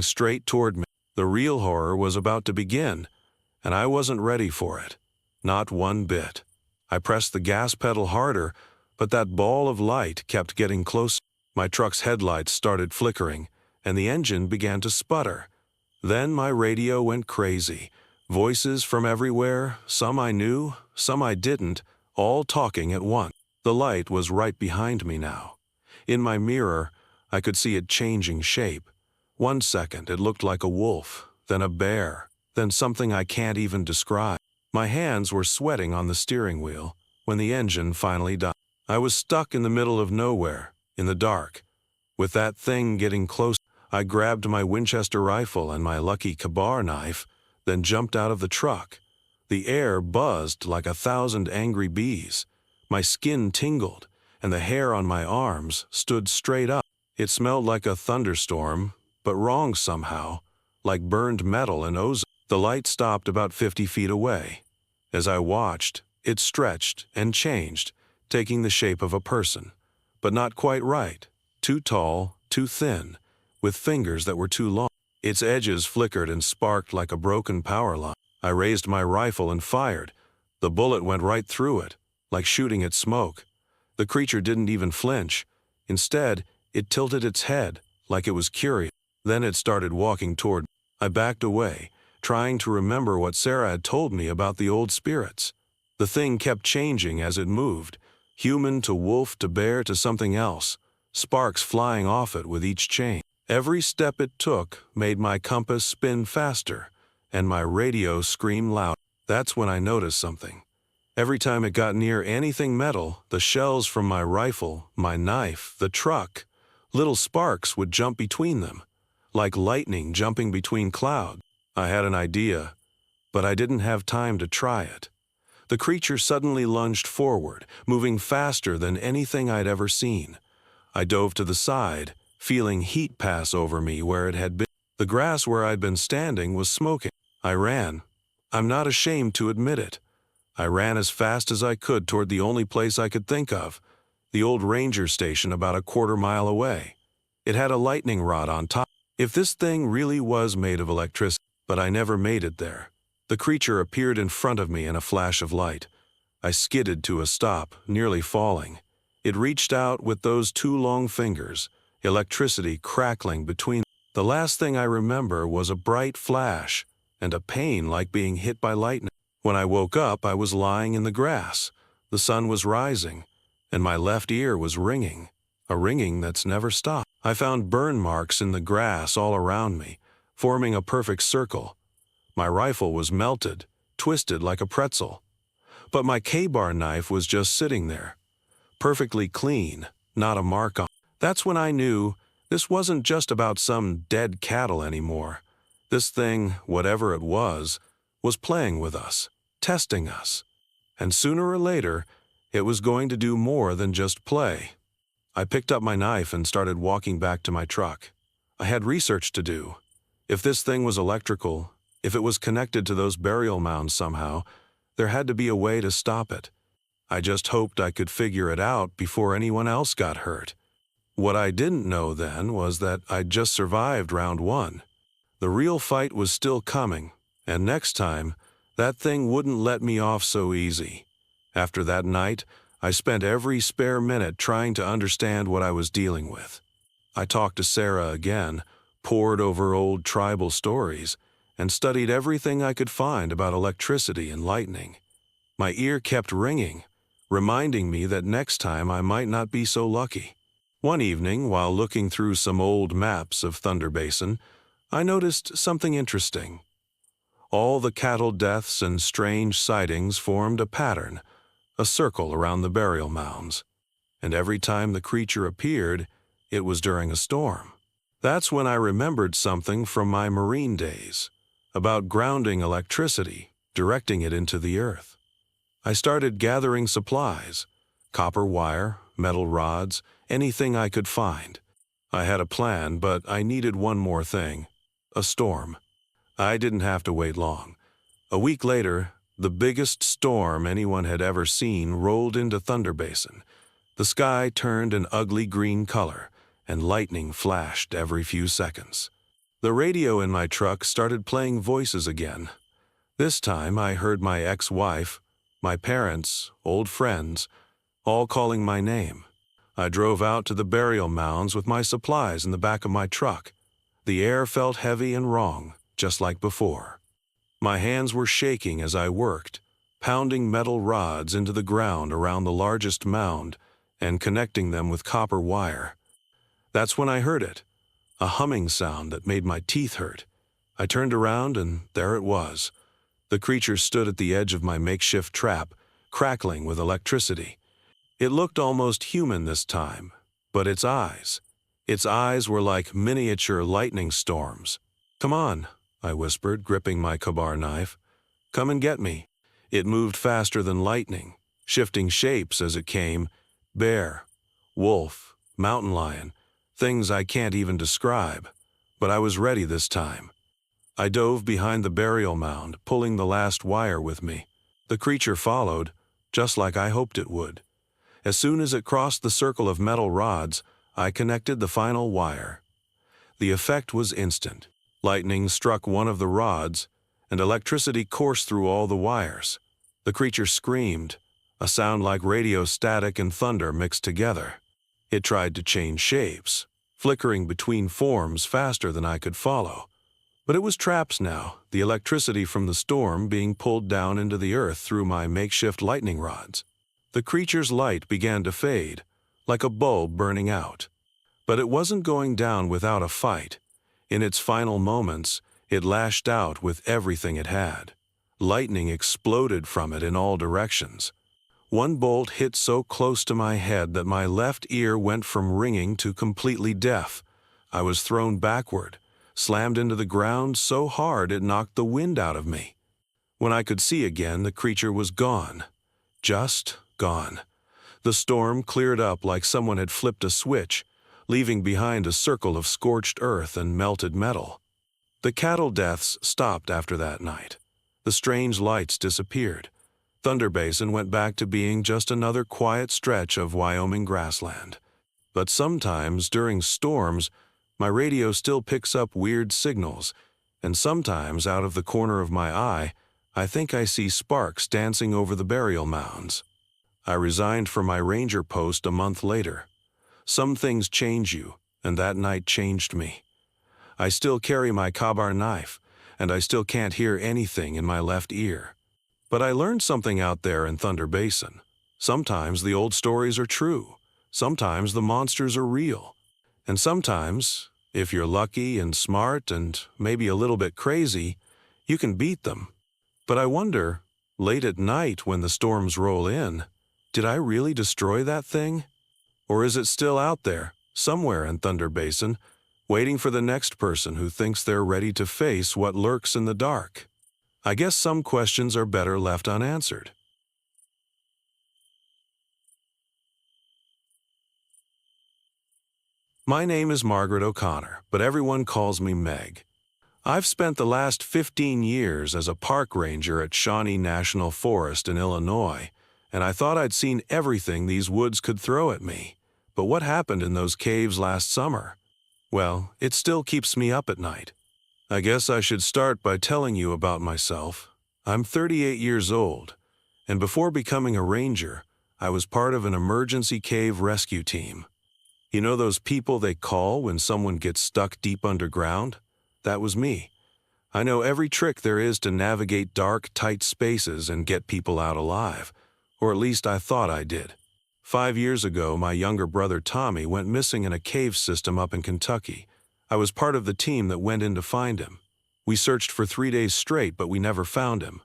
straight toward me. The real horror was about to begin, and I wasn't ready for it. Not one bit. I pressed the gas pedal harder, but that ball of light kept getting closer. My truck's headlights started flickering, and the engine began to sputter. Then my radio went crazy. Voices from everywhere, some I knew, some I didn't, all talking at once. The light was right behind me now. In my mirror, I could see it changing shape. 1 second it looked like a wolf, then a bear, then something I can't even describe. My hands were sweating on the steering wheel when the engine finally died. I was stuck in the middle of nowhere, in the dark. With that thing getting close, I grabbed my Winchester rifle and my lucky Kabar knife, then jumped out of the truck. The air buzzed like 1,000 angry bees. My skin tingled, and the hair on my arms stood straight up. It smelled like a thunderstorm, but wrong somehow, like burned metal and ozone. The light stopped about 50 feet away. As I watched, it stretched and changed, taking the shape of a person, but not quite right. Too tall, too thin, with fingers that were too long. Its edges flickered and sparked like a broken power line. I raised my rifle and fired. The bullet went right through it, like shooting at smoke. The creature didn't even flinch. Instead, it tilted its head, like it was curious. Then it started walking toward me. I backed away, trying to remember what Sarah had told me about the old spirits. The thing kept changing as it moved, human to wolf to bear to something else, sparks flying off it with each change. Every step it took made my compass spin faster, and my radio scream loud. That's when I noticed something. Every time it got near anything metal, the shells from my rifle, my knife, the truck, little sparks would jump between them, like lightning jumping between clouds. I had an idea, but I didn't have time to try it. The creature suddenly lunged forward, moving faster than anything I'd ever seen. I dove to the side, feeling heat pass over me where it had been. The grass where I'd been standing was smoking. I ran. I'm not ashamed to admit it. I ran as fast as I could toward the only place I could think of, the old ranger station about a quarter-mile away. It had a lightning rod on top. If this thing really was made of electricity, but I never made it there. The creature appeared in front of me in a flash of light. I skidded to a stop, nearly falling. It reached out with those 2 long fingers, electricity crackling between. The last thing I remember was a bright flash and a pain like being hit by lightning. When I woke up, I was lying in the grass. The sun was rising, and my left ear was ringing, a ringing that's never stopped. I found burn marks in the grass all around me, forming a perfect circle. My rifle was melted, twisted like a pretzel. But my K-bar knife was just sitting there, perfectly clean, not a mark on. That's when I knew this wasn't just about some dead cattle anymore. This thing, whatever it was playing with us, testing us. And sooner or later, it was going to do more than just play. I picked up my knife and started walking back to my truck. I had research to do. If this thing was electrical, if it was connected to those burial mounds somehow, there had to be a way to stop it. I just hoped I could figure it out before anyone else got hurt. What I didn't know then was that I'd just survived round 1. The real fight was still coming, and next time, that thing wouldn't let me off so easy. After that night, I spent every spare minute trying to understand what I was dealing with. I talked to Sarah again, pored over old tribal stories, and studied everything I could find about electricity and lightning. My ear kept ringing, reminding me that next time I might not be so lucky. One evening, while looking through some old maps of Thunder Basin, I noticed something interesting. All the cattle deaths and strange sightings formed a pattern, a circle around the burial mounds. And every time the creature appeared, it was during a storm. That's when I remembered something from my Marine days, about grounding electricity, directing it into the earth. I started gathering supplies, copper wire, metal rods, anything I could find. I had a plan, but I needed one more thing, a storm. I didn't have to wait long. A week later, The biggest storm anyone had ever seen rolled into Thunder Basin. The sky turned an ugly green color, and lightning flashed every few seconds. The radio in my truck started playing voices again. This time I heard my ex-wife, my parents, old friends, all calling my name. I drove out to the burial mounds with my supplies in the back of my truck. The air felt heavy and wrong, just like before. My hands were shaking as I worked, pounding metal rods into the ground around the largest mound and connecting them with copper wire. That's when I heard it, a humming sound that made my teeth hurt. I turned around and there it was. The creature stood at the edge of my makeshift trap, crackling with electricity. It looked almost human this time, but its eyes were like miniature lightning storms. "Come on," I whispered, gripping my Kabar knife. "Come and get me." It moved faster than lightning, shifting shapes as it came. Bear, wolf, mountain lion, things I can't even describe. But I was ready this time. I dove behind the burial mound, pulling the last wire with me. The creature followed, just like I hoped it would. As soon as it crossed the circle of metal rods, I connected the final wire. The effect was instant. Lightning struck one of the rods, and electricity coursed through all the wires. The creature screamed, a sound like radio static and thunder mixed together. It tried to change shapes, flickering between forms faster than I could follow. But it was traps now, the electricity from the storm being pulled down into the earth through my makeshift lightning rods. The creature's light began to fade, like a bulb burning out. But it wasn't going down without a fight. In its final moments, it lashed out with everything it had. Lightning exploded from it in all directions. One bolt hit so close to my head that my left ear went from ringing to completely deaf. I was thrown backward, slammed into the ground so hard it knocked the wind out of me. When I could see again, the creature was gone. Just gone. The storm cleared up like someone had flipped a switch, leaving behind a circle of scorched earth and melted metal. The cattle deaths stopped after that night. The strange lights disappeared. Thunder Basin went back to being just another quiet stretch of Wyoming grassland. But sometimes, during storms, my radio still picks up weird signals, and sometimes, out of the corner of my eye, I think I see sparks dancing over the burial mounds. I resigned from my ranger post a month later. Some things change you, and that night changed me. I still carry my Kabar knife, and I still can't hear anything in my left ear. But I learned something out there in Thunder Basin. Sometimes the old stories are true. Sometimes the monsters are real. And sometimes, if you're lucky and smart and maybe a little bit crazy, you can beat them. But I wonder, late at night when the storms roll in, did I really destroy that thing? Or is it still out there, somewhere in Thunder Basin, waiting for the next person who thinks they're ready to face what lurks in the dark? I guess some questions are better left unanswered. My name is Margaret O'Connor, but everyone calls me Meg. I've spent the last 15 years as a park ranger at Shawnee National Forest in Illinois, and I thought I'd seen everything these woods could throw at me. But what happened in those caves last summer? Well, it still keeps me up at night. I guess I should start by telling you about myself. I'm 38 years old, and before becoming a ranger, I was part of an emergency cave rescue team. You know those people they call when someone gets stuck deep underground? That was me. I know every trick there is to navigate dark, tight spaces and get people out alive, or at least I thought I did. 5 years ago, my younger brother Tommy went missing in a cave system up in Kentucky. I was part of the team that went in to find him. We searched for 3 days straight, but we never found him.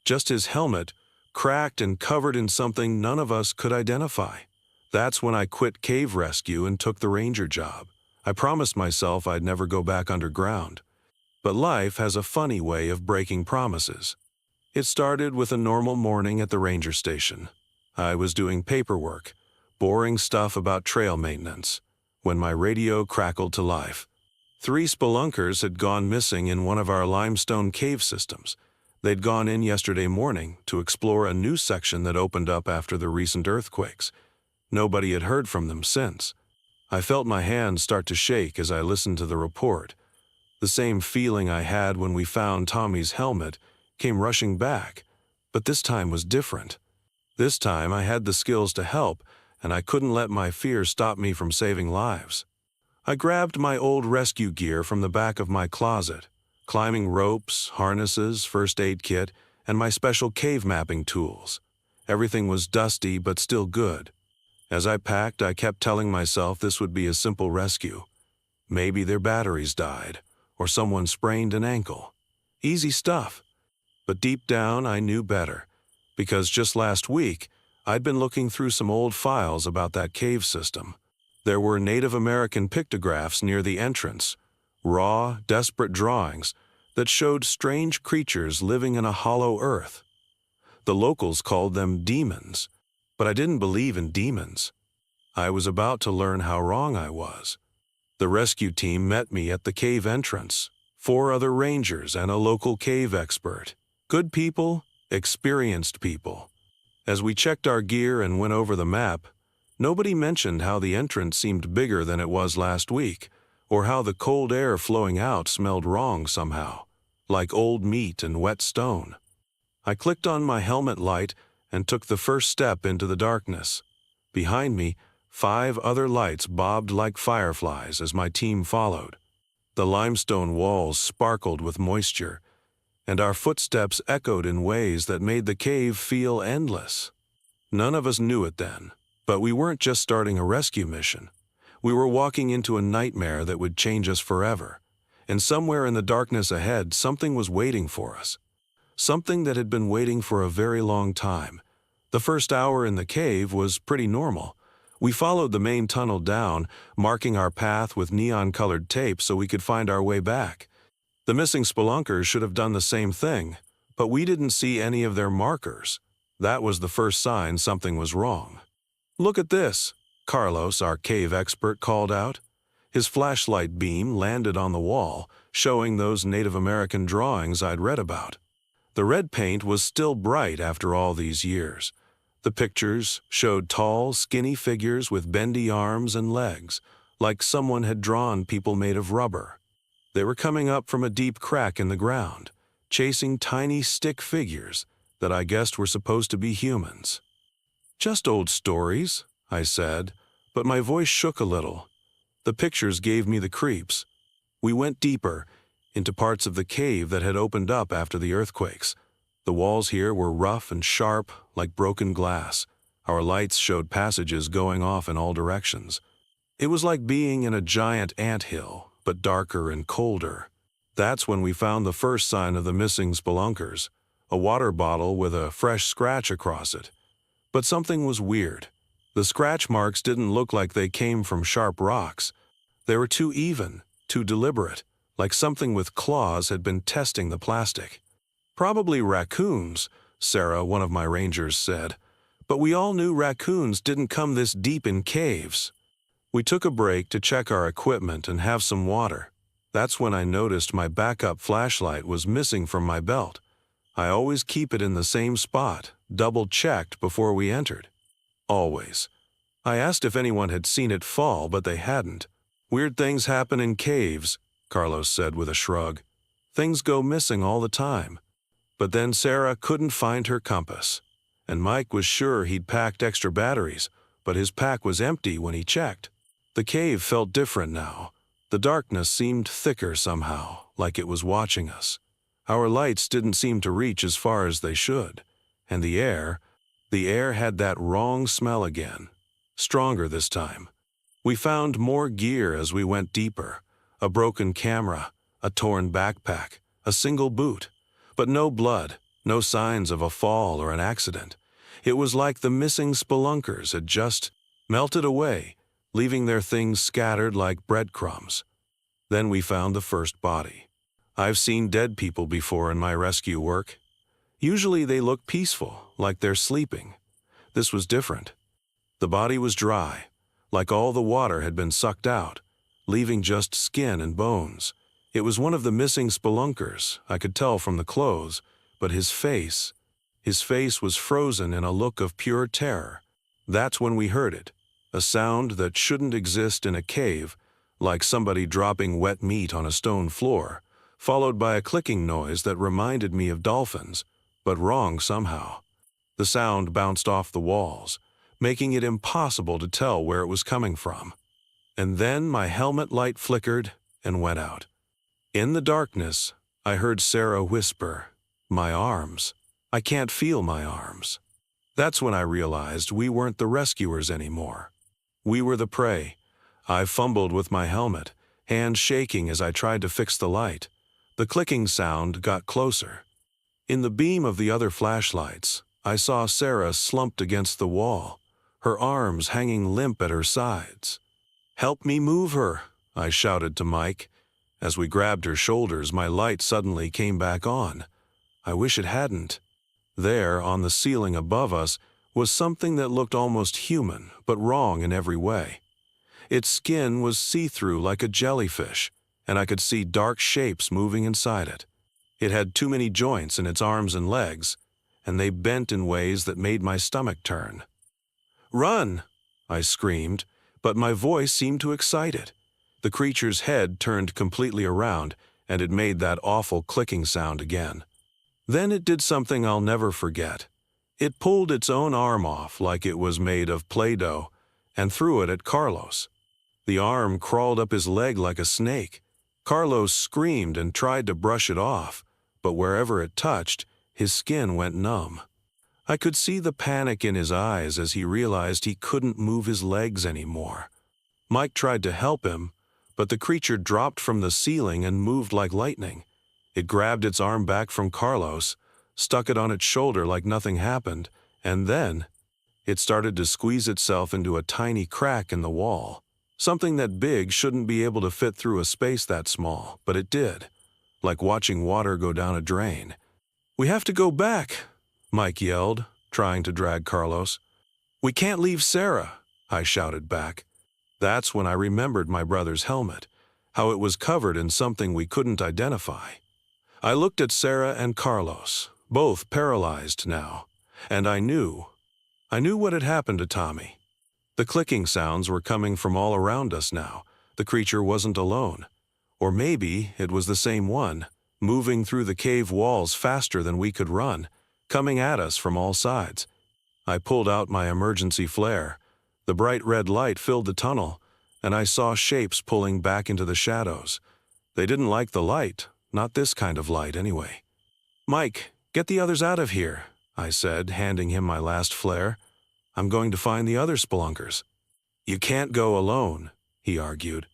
Just his helmet, cracked and covered in something none of us could identify. That's when I quit cave rescue and took the ranger job. I promised myself I'd never go back underground. But life has a funny way of breaking promises. It started with a normal morning at the ranger station. I was doing paperwork, boring stuff about trail maintenance, when my radio crackled to life. 3 spelunkers had gone missing in one of our limestone cave systems. They'd gone in yesterday morning to explore a new section that opened up after the recent earthquakes. Nobody had heard from them since. I felt my hands start to shake as I listened to the report. The same feeling I had when we found Tommy's helmet came rushing back, but this time was different. This time I had the skills to help, and I couldn't let my fear stop me from saving lives. I grabbed my old rescue gear from the back of my closet, climbing ropes, harnesses, first aid kit, and my special cave mapping tools. Everything was dusty but still good. As I packed, I kept telling myself this would be a simple rescue. Maybe their batteries died, or someone sprained an ankle. Easy stuff. But deep down, I knew better, because just last week, I'd been looking through some old files about that cave system. There were Native American pictographs near the entrance, raw, desperate drawings that showed strange creatures living in a hollow earth. The locals called them demons, but I didn't believe in demons. I was about to learn how wrong I was. The rescue team met me at the cave entrance, 4 other rangers and a local cave expert. Good people, experienced people. As we checked our gear and went over the map, nobody mentioned how the entrance seemed bigger than it was last week, or how the cold air flowing out smelled wrong somehow, like old meat and wet stone. I clicked on my helmet light and took the first step into the darkness. Behind me, 5 other lights bobbed like fireflies as my team followed. The limestone walls sparkled with moisture, and our footsteps echoed in ways that made the cave feel endless. None of us knew it then, but we weren't just starting a rescue mission. We were walking into a nightmare that would change us forever, and somewhere in the darkness ahead, something was waiting for us. Something that had been waiting for a very long time. The first hour in the cave was pretty normal. We followed the main tunnel down, marking our path with neon-colored tape so we could find our way back. The missing spelunkers should have done the same thing, but we didn't see any of their markers. That was the first sign something was wrong. "Look at this," Carlos, our cave expert, called out. His flashlight beam landed on the wall, showing those Native American drawings I'd read about. The red paint was still bright after all these years. The pictures showed tall, skinny figures with bendy arms and legs, like someone had drawn people made of rubber. They were coming up from a deep crack in the ground, chasing tiny stick figures that I guessed were supposed to be humans. "Just old stories," I said, but my voice shook a little. The pictures gave me the creeps. We went deeper, into parts of the cave that had opened up after the earthquakes. The walls here were rough and sharp, like broken glass. Our lights showed passages going off in all directions. It was like being in a giant anthill, but darker and colder. That's when we found the first sign of the missing spelunkers, a water bottle with a fresh scratch across it. But something was weird. The scratch marks didn't look like they came from sharp rocks. They were too even, too deliberate, like something with claws had been testing the plastic. "Probably raccoons," Sarah, one of my rangers, said. But we all knew raccoons didn't come this deep in caves. We took a break to check our equipment and have some water. That's when I noticed my backup flashlight was missing from my belt. I always keep it in the same spot, double-checked before we entered. Always. I asked if anyone had seen it fall, but they hadn't. "Weird things happen in caves," Carlos said with a shrug. "Things go missing all the time." But then Sarah couldn't find her compass, and Mike was sure he'd packed extra batteries, but his pack was empty when he checked. The cave felt different now. The darkness seemed thicker somehow, like it was watching us. Our lights didn't seem to reach as far as they should, and the air had that wrong smell again, stronger this time. We found more gear as we went deeper, a broken camera, a torn backpack, a single boot. But no blood, no signs of a fall or an accident. It was like the missing spelunkers had just melted away, leaving their things scattered like breadcrumbs. Then we found the first body. I've seen dead people before in my rescue work. Usually they look peaceful, like they're sleeping. This was different. The body was dry, like all the water had been sucked out, leaving just skin and bones. It was one of the missing spelunkers, I could tell from the clothes, but his face was frozen in a look of pure terror. That's when we heard it, a sound that shouldn't exist in a cave, like somebody dropping wet meat on a stone floor, followed by a clicking noise that reminded me of dolphins, but wrong somehow. The sound bounced off the walls, making it impossible to tell where it was coming from. And then my helmet light flickered and went out. In the darkness, I heard Sarah whisper, "My arms. I can't feel my arms." That's when I realized we weren't the rescuers anymore. We were the prey. I fumbled with my helmet, hands shaking as I tried to fix the light. The clicking sound got closer. In the beam of the other flashlights, I saw Sarah slumped against the wall, her arms hanging limp at her sides. "Help me move her," I shouted to Mike. As we grabbed her shoulders, my light suddenly came back on. I wish it hadn't. There, on the ceiling above us, was something that looked almost human, but wrong in every way. Its skin was see-through like a jellyfish, and I could see dark shapes moving inside it. It had too many joints in its arms and legs, and they bent in ways that made my stomach turn. "Run!" I screamed, but my voice seemed to excite it. The creature's head turned completely around, and it made that awful clicking sound again. Then it did something I'll never forget. It pulled its own arm off like it was made of Play-Doh and threw it at Carlos. The arm crawled up his leg like a snake. Carlos screamed and tried to brush it off, but wherever it touched, his skin went numb. I could see the panic in his eyes as he realized he couldn't move his legs anymore. Mike tried to help him, but the creature dropped from the ceiling and moved like lightning. It grabbed its arm back from Carlos, stuck it on its shoulder like nothing happened, and then it started to squeeze itself into a tiny crack in the wall. Something that big shouldn't be able to fit through a space that small, but it did, like watching water go down a drain. "We have to go back," Mike yelled, trying to drag Carlos. "We can't leave Sarah," I shouted back. That's when I remembered my brother's helmet, how it was covered in something we couldn't identify. I looked at Sarah and Carlos, both paralyzed now, and I knew what had happened to Tommy. The clicking sounds were coming from all around us now. The creature wasn't alone. Or maybe it was the same one, moving through the cave walls faster than we could run, coming at us from all sides. I pulled out my emergency flare. The bright red light filled the tunnel, and I saw shapes pulling back into the shadows. They didn't like the light, not this kind of light anyway. "Mike, get the others out of here," I said, handing him my last flare. "I'm going to find the other spelunkers." "You can't go alone," he argued.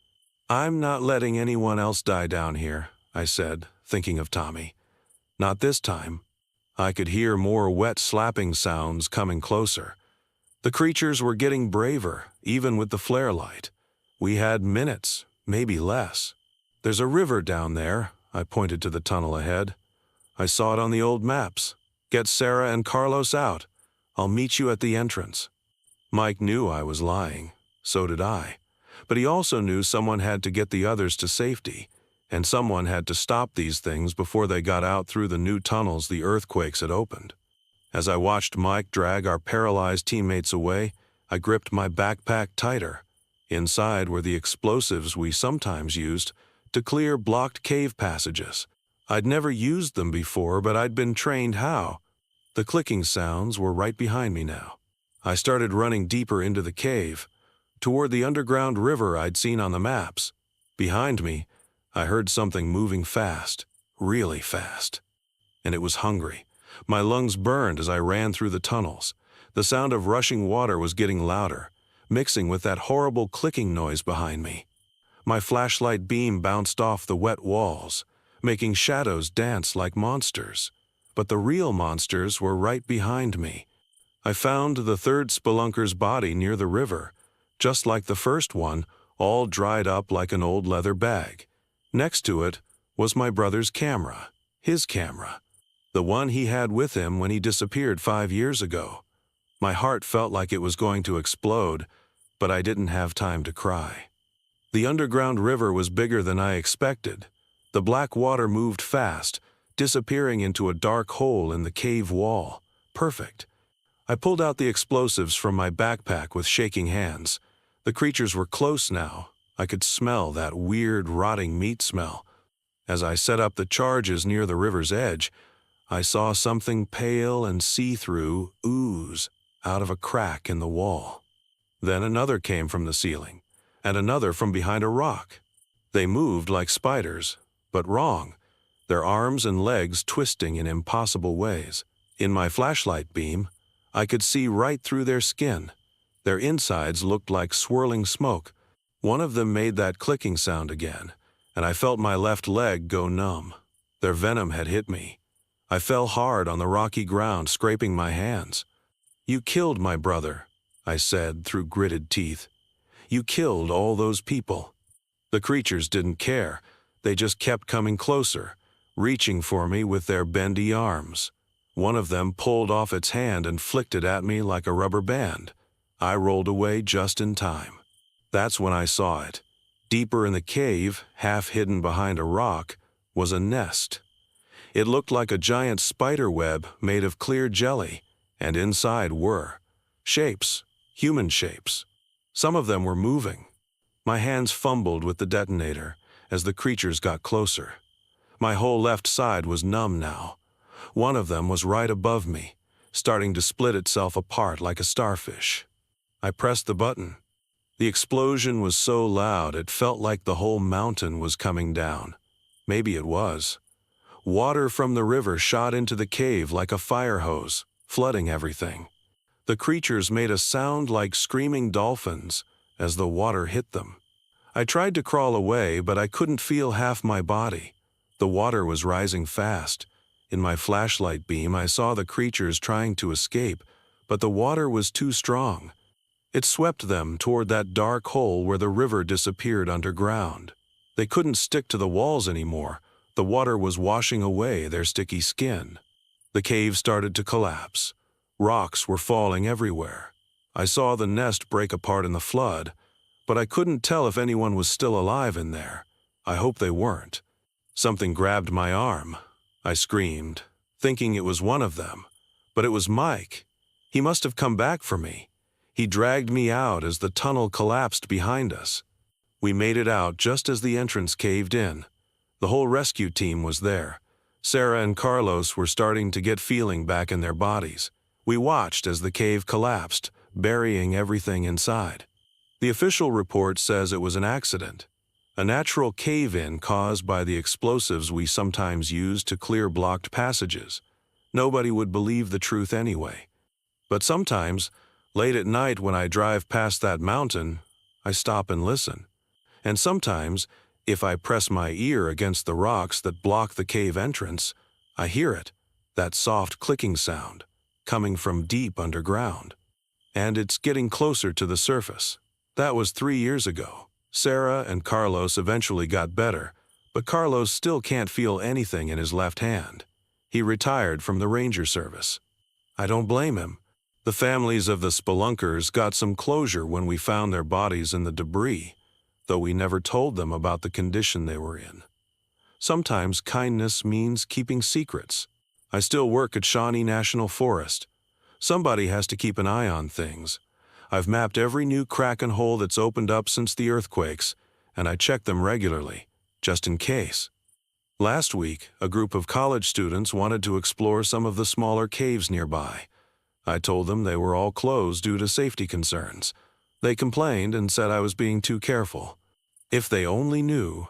"I'm not letting anyone else die down here," I said, thinking of Tommy. Not this time. I could hear more wet slapping sounds coming closer. The creatures were getting braver, even with the flare light. We had minutes, maybe less. "There's a river down there," I pointed to the tunnel ahead. "I saw it on the old maps. Get Sarah and Carlos out. I'll meet you at the entrance." Mike knew I was lying. So did I. But he also knew someone had to get the others to safety, and someone had to stop these things before they got out through the new tunnels the earthquakes had opened. As I watched Mike drag our paralyzed teammates away, I gripped my backpack tighter. Inside were the explosives we sometimes used to clear blocked cave passages. I'd never used them before, but I'd been trained how. The clicking sounds were right behind me now. I started running deeper into the cave, toward the underground river I'd seen on the maps. Behind me, I heard something moving fast, really fast. And it was hungry. My lungs burned as I ran through the tunnels. The sound of rushing water was getting louder, mixing with that horrible clicking noise behind me. My flashlight beam bounced off the wet walls, making shadows dance like monsters. But the real monsters were right behind me. I found the third spelunker's body near the river, just like the first one, all dried up like an old leather bag. Next to it was my brother's camera, his camera, the one he had with him when he disappeared 5 years ago. My heart felt like it was going to explode, but I didn't have time to cry. The underground river was bigger than I expected. The black water moved fast, disappearing into a dark hole in the cave wall. Perfect. I pulled out the explosives from my backpack with shaking hands. The creatures were close now. I could smell that weird, rotting meat smell. As I set up the charges near the river's edge, I saw something pale and see-through ooze out of a crack in the wall. Then another came from the ceiling, and another from behind a rock. They moved like spiders, but wrong, their arms and legs twisting in impossible ways. In my flashlight beam, I could see right through their skin. Their insides looked like swirling smoke. One of them made that clicking sound again, and I felt my left leg go numb. Their venom had hit me. I fell hard on the rocky ground, scraping my hands. "You killed my brother," I said through gritted teeth. "You killed all those people." The creatures didn't care. They just kept coming closer, reaching for me with their bendy arms. One of them pulled off its hand and flicked it at me like a rubber band. I rolled away just in time. That's when I saw it. Deeper in the cave, half hidden behind a rock, was a nest. It looked like a giant spider web made of clear jelly, and inside were shapes, human shapes. Some of them were moving. My hands fumbled with the detonator as the creatures got closer. My whole left side was numb now. One of them was right above me, starting to split itself apart like a starfish. I pressed the button. The explosion was so loud it felt like the whole mountain was coming down. Maybe it was. Water from the river shot into the cave like a fire hose, flooding everything. The creatures made a sound like screaming dolphins as the water hit them. I tried to crawl away, but I couldn't feel half my body. The water was rising fast. In my flashlight beam, I saw the creatures trying to escape, but the water was too strong. It swept them toward that dark hole where the river disappeared underground. They couldn't stick to the walls anymore. The water was washing away their sticky skin. The cave started to collapse. Rocks were falling everywhere. I saw the nest break apart in the flood, but I couldn't tell if anyone was still alive in there. I hoped they weren't. Something grabbed my arm. I screamed, thinking it was one of them. But it was Mike. He must have come back for me. He dragged me out as the tunnel collapsed behind us. We made it out just as the entrance caved in. The whole rescue team was there. Sarah and Carlos were starting to get feeling back in their bodies. We watched as the cave collapsed, burying everything inside. The official report says it was an accident, a natural cave-in caused by the explosives we sometimes use to clear blocked passages. Nobody would believe the truth anyway. But sometimes, late at night when I drive past that mountain, I stop and listen. And sometimes, if I press my ear against the rocks that block the cave entrance, I hear it, that soft clicking sound, coming from deep underground. And it's getting closer to the surface. That was 3 years ago. Sarah and Carlos eventually got better, but Carlos still can't feel anything in his left hand. He retired from the ranger service. I don't blame him. The families of the spelunkers got some closure when we found their bodies in the debris, though we never told them about the condition they were in. Sometimes kindness means keeping secrets. I still work at Shawnee National Forest. Somebody has to keep an eye on things. I've mapped every new crack and hole that's opened up since the earthquakes, and I check them regularly, just in case. Last week, a group of college students wanted to explore some of the smaller caves nearby. I told them they were all closed due to safety concerns. They complained and said I was being too careful. If they only knew.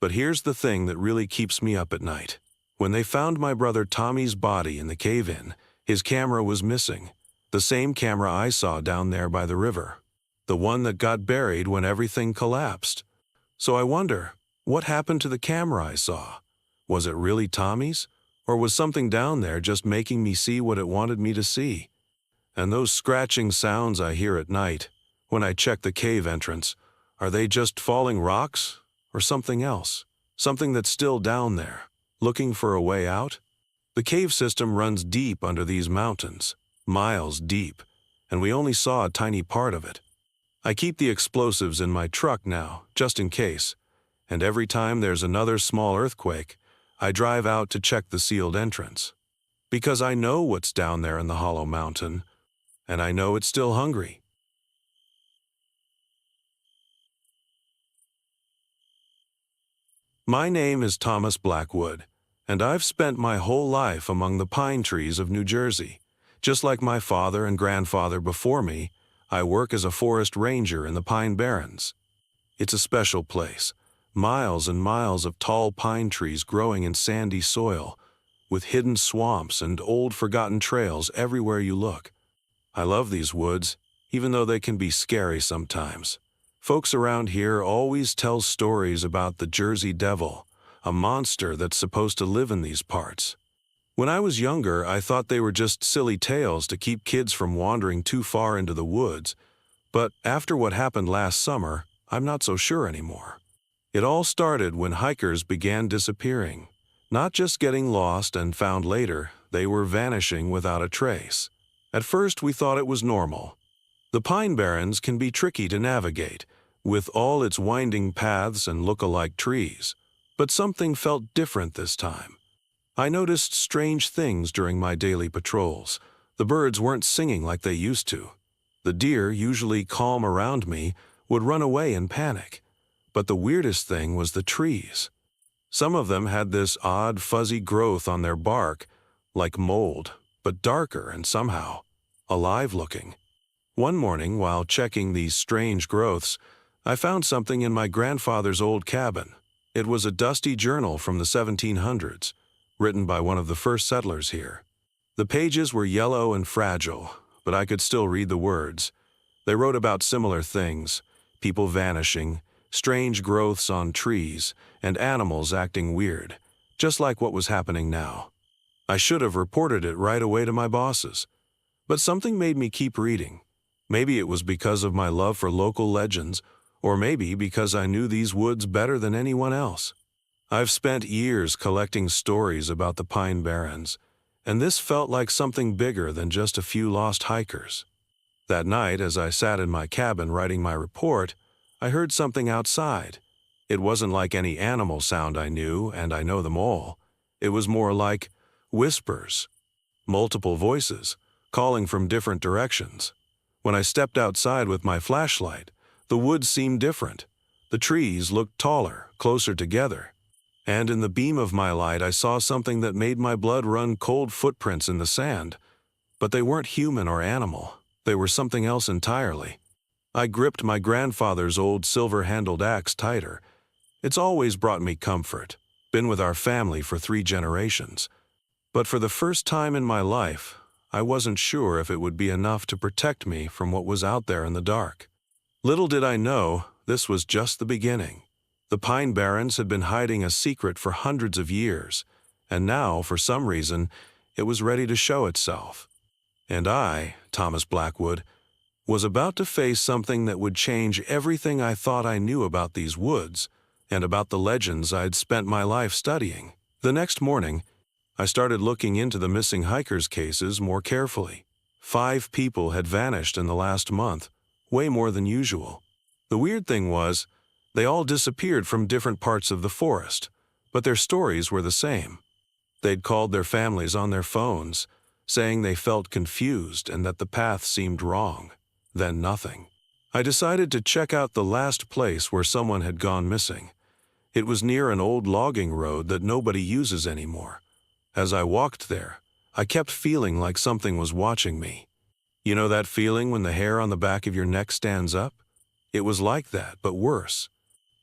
But here's the thing that really keeps me up at night. When they found my brother Tommy's body in the cave-in, his camera was missing. The same camera I saw down there by the river. The one that got buried when everything collapsed. So I wonder, what happened to the camera I saw? Was it really Tommy's? Or was something down there just making me see what it wanted me to see? And those scratching sounds I hear at night, when I check the cave entrance, are they just falling rocks? Or something else? Something that's still down there, looking for a way out? The cave system runs deep under these mountains, miles deep, and we only saw a tiny part of it. I keep the explosives in my truck now, just in case, and every time there's another small earthquake, I drive out to check the sealed entrance. Because I know what's down there in the hollow mountain, and I know it's still hungry. My name is Thomas Blackwood, and I've spent my whole life among the pine trees of New Jersey. Just like my father and grandfather before me, I work as a forest ranger in the Pine Barrens. It's a special place, miles and miles of tall pine trees growing in sandy soil, with hidden swamps and old forgotten trails everywhere you look. I love these woods, even though they can be scary sometimes. Folks around here always tell stories about the Jersey Devil, a monster that's supposed to live in these parts. When I was younger, I thought they were just silly tales to keep kids from wandering too far into the woods, but after what happened last summer, I'm not so sure anymore. It all started when hikers began disappearing. Not just getting lost and found later, they were vanishing without a trace. At first, we thought it was normal. The Pine Barrens can be tricky to navigate, with all its winding paths and look-alike trees. But something felt different this time. I noticed strange things during my daily patrols. The birds weren't singing like they used to. The deer, usually calm around me, would run away in panic. But the weirdest thing was the trees. Some of them had this odd, fuzzy growth on their bark, like mold, but darker and somehow alive-looking. One morning, while checking these strange growths, I found something in my grandfather's old cabin. It was a dusty journal from the 1700s. Written by one of the first settlers here. The pages were yellow and fragile, but I could still read the words. They wrote about similar things, people vanishing, strange growths on trees, and animals acting weird, just like what was happening now. I should have reported it right away to my bosses, but something made me keep reading. Maybe it was because of my love for local legends, or maybe because I knew these woods better than anyone else. I've spent years collecting stories about the Pine Barrens, and this felt like something bigger than just a few lost hikers. That night, as I sat in my cabin writing my report, I heard something outside. It wasn't like any animal sound I knew, and I know them all. It was more like whispers, multiple voices, calling from different directions. When I stepped outside with my flashlight, the woods seemed different. The trees looked taller, closer together. And in the beam of my light, I saw something that made my blood run cold. Footprints in the sand. But they weren't human or animal. They were something else entirely. I gripped my grandfather's old silver-handled axe tighter. It's always brought me comfort. Been with our family for 3 generations. But for the first time in my life, I wasn't sure if it would be enough to protect me from what was out there in the dark. Little did I know, this was just the beginning. The Pine Barrens had been hiding a secret for hundreds of years, and now, for some reason, it was ready to show itself. And I, Thomas Blackwood, was about to face something that would change everything I thought I knew about these woods and about the legends I'd spent my life studying. The next morning, I started looking into the missing hikers' cases more carefully. 5 people had vanished in the last month, way more than usual. The weird thing was, they all disappeared from different parts of the forest, but their stories were the same. They'd called their families on their phones, saying they felt confused and that the path seemed wrong. Then nothing. I decided to check out the last place where someone had gone missing. It was near an old logging road that nobody uses anymore. As I walked there, I kept feeling like something was watching me. You know that feeling when the hair on the back of your neck stands up? It was like that, but worse.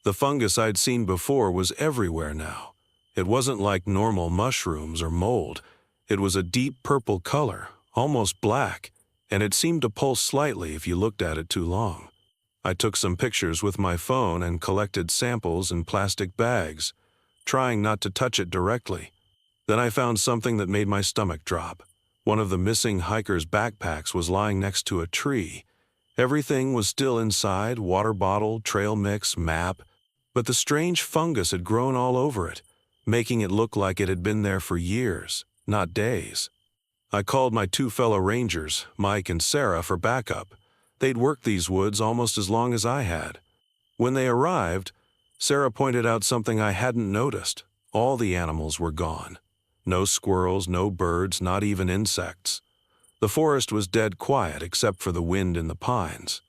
The fungus I'd seen before was everywhere now. It wasn't like normal mushrooms or mold. It was a deep purple color, almost black, and it seemed to pulse slightly if you looked at it too long. I took some pictures with my phone and collected samples in plastic bags, trying not to touch it directly. Then I found something that made my stomach drop. One of the missing hikers' backpacks was lying next to a tree. Everything was still inside, water bottle, trail mix, map, but the strange fungus had grown all over it, making it look like it had been there for years, not days. I called my 2 fellow rangers, Mike and Sarah, for backup. They'd worked these woods almost as long as I had. When they arrived, Sarah pointed out something I hadn't noticed. All the animals were gone. No squirrels, no birds, not even insects. The forest was dead quiet except for the wind in the pines.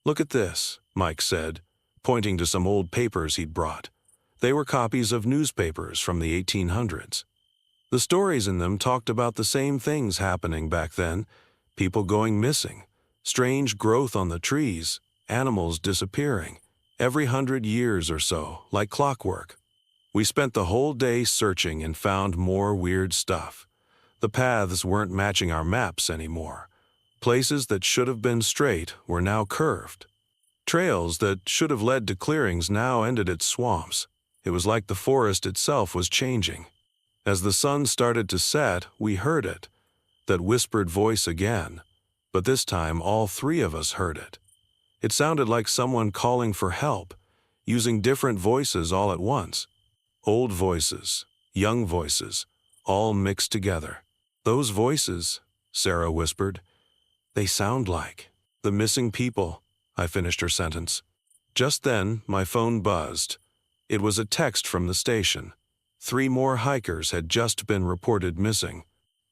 "Look at this," Mike said, pointing to some old papers he'd brought. They were copies of newspapers from the 1800s. The stories in them talked about the same things happening back then: people going missing, strange growth on the trees, animals disappearing, every 100 years or so, like clockwork. We spent the whole day searching and found more weird stuff. The paths weren't matching our maps anymore. Places that should have been straight were now curved. Trails that should have led to clearings now ended at swamps. It was like the forest itself was changing. As the sun started to set, we heard it, that whispered voice again, but this time all three of us heard it. It sounded like someone calling for help, using different voices all at once. Old voices, young voices, all mixed together. "Those voices," Sarah whispered, "they sound like the missing people," I finished her sentence. Just then, my phone buzzed. It was a text from the station. 3 more hikers had just been reported missing.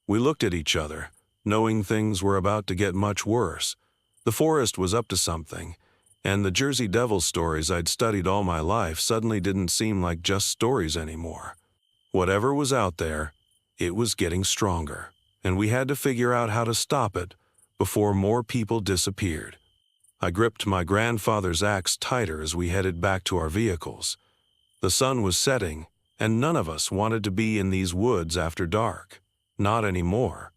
We looked at each other, knowing things were about to get much worse. The forest was up to something, and the Jersey Devil stories I'd studied all my life suddenly didn't seem like just stories anymore. Whatever was out there, it was getting stronger, and we had to figure out how to stop it before more people disappeared. I gripped my grandfather's axe tighter as we headed back to our vehicles. The sun was setting, and none of us wanted to be in these woods after dark. Not anymore.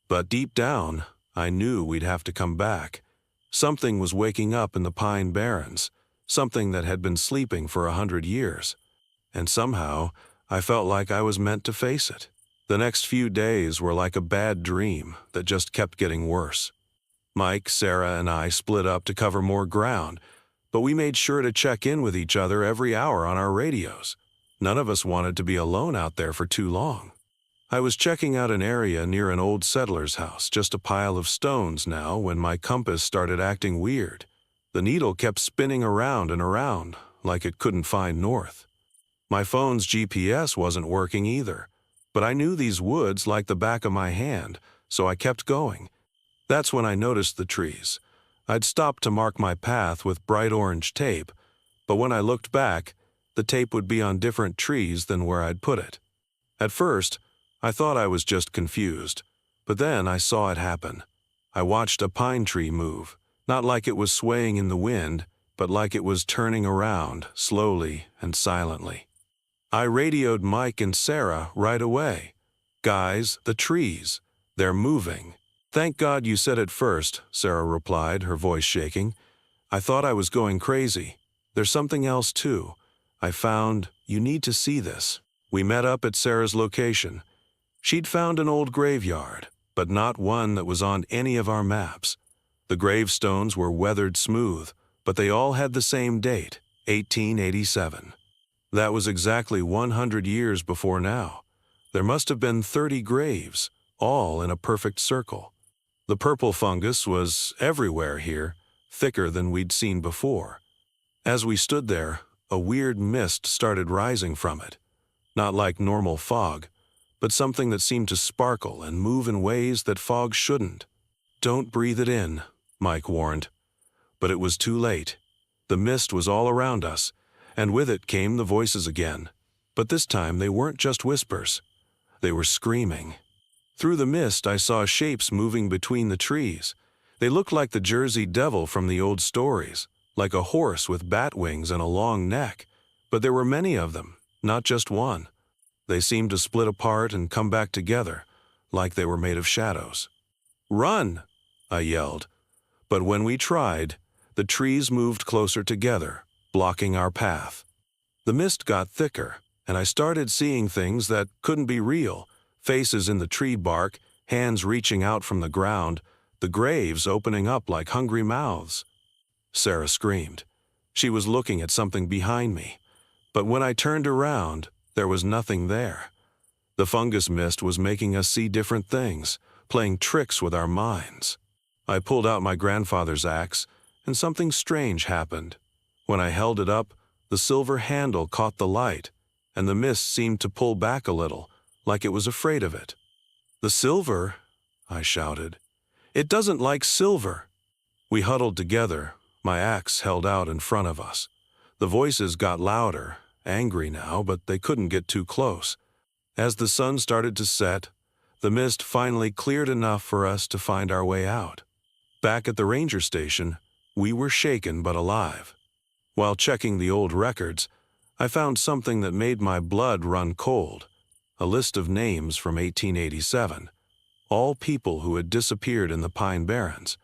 But deep down, I knew we'd have to come back. Something was waking up in the Pine Barrens, something that had been sleeping for 100 years. And somehow, I felt like I was meant to face it. The next few days were like a bad dream that just kept getting worse. Mike, Sarah, and I split up to cover more ground, but we made sure to check in with each other every hour on our radios. None of us wanted to be alone out there for too long. I was checking out an area near an old settler's house, just a pile of stones now, when my compass started acting weird. The needle kept spinning around and around, like it couldn't find north. My phone's GPS wasn't working either, but I knew these woods like the back of my hand, so I kept going. That's when I noticed the trees. I'd stopped to mark my path with bright orange tape, but when I looked back, the tape would be on different trees than where I'd put it. At first, I thought I was just confused, but then I saw it happen. I watched a pine tree move, not like it was swaying in the wind, but like it was turning around, slowly and silently. I radioed Mike and Sarah right away. "Guys, the trees, they're moving." "Thank God you said it first," Sarah replied, her voice shaking. "I thought I was going crazy. There's something else too. I found, you need to see this." We met up at Sarah's location. She'd found an old graveyard, but not one that was on any of our maps. The gravestones were weathered smooth, but they all had the same date, 1887. That was exactly 100 years before now. There must have been 30 graves, all in a perfect circle. The purple fungus was everywhere here, thicker than we'd seen before. As we stood there, a weird mist started rising from it. Not like normal fog, but something that seemed to sparkle and move in ways that fog shouldn't. "Don't breathe it in," Mike warned. But it was too late. The mist was all around us, and with it came the voices again. But this time they weren't just whispers. They were screaming. Through the mist I saw shapes moving between the trees. They looked like the Jersey Devil from the old stories, like a horse with bat wings and a long neck. But there were many of them, not just one. They seemed to split apart and come back together, like they were made of shadows. "Run!" I yelled. But when we tried, the trees moved closer together, blocking our path. The mist got thicker, and I started seeing things that couldn't be real. Faces in the tree bark, hands reaching out from the ground, the graves opening up like hungry mouths. Sarah screamed. She was looking at something behind me. But when I turned around, there was nothing there. The fungus mist was making us see different things, playing tricks with our minds. I pulled out my grandfather's axe, and something strange happened. When I held it up, the silver handle caught the light. and the mist seemed to pull back a little, like it was afraid of it. "The silver," I shouted. "It doesn't like silver." We huddled together, my axe held out in front of us. The voices got louder, angry now, but they couldn't get too close. As the sun started to set, the mist finally cleared enough for us to find our way out. Back at the ranger station, we were shaken but alive. While checking the old records, I found something that made my blood run cold. A list of names from 1887. All people who had disappeared in the Pine Barrens.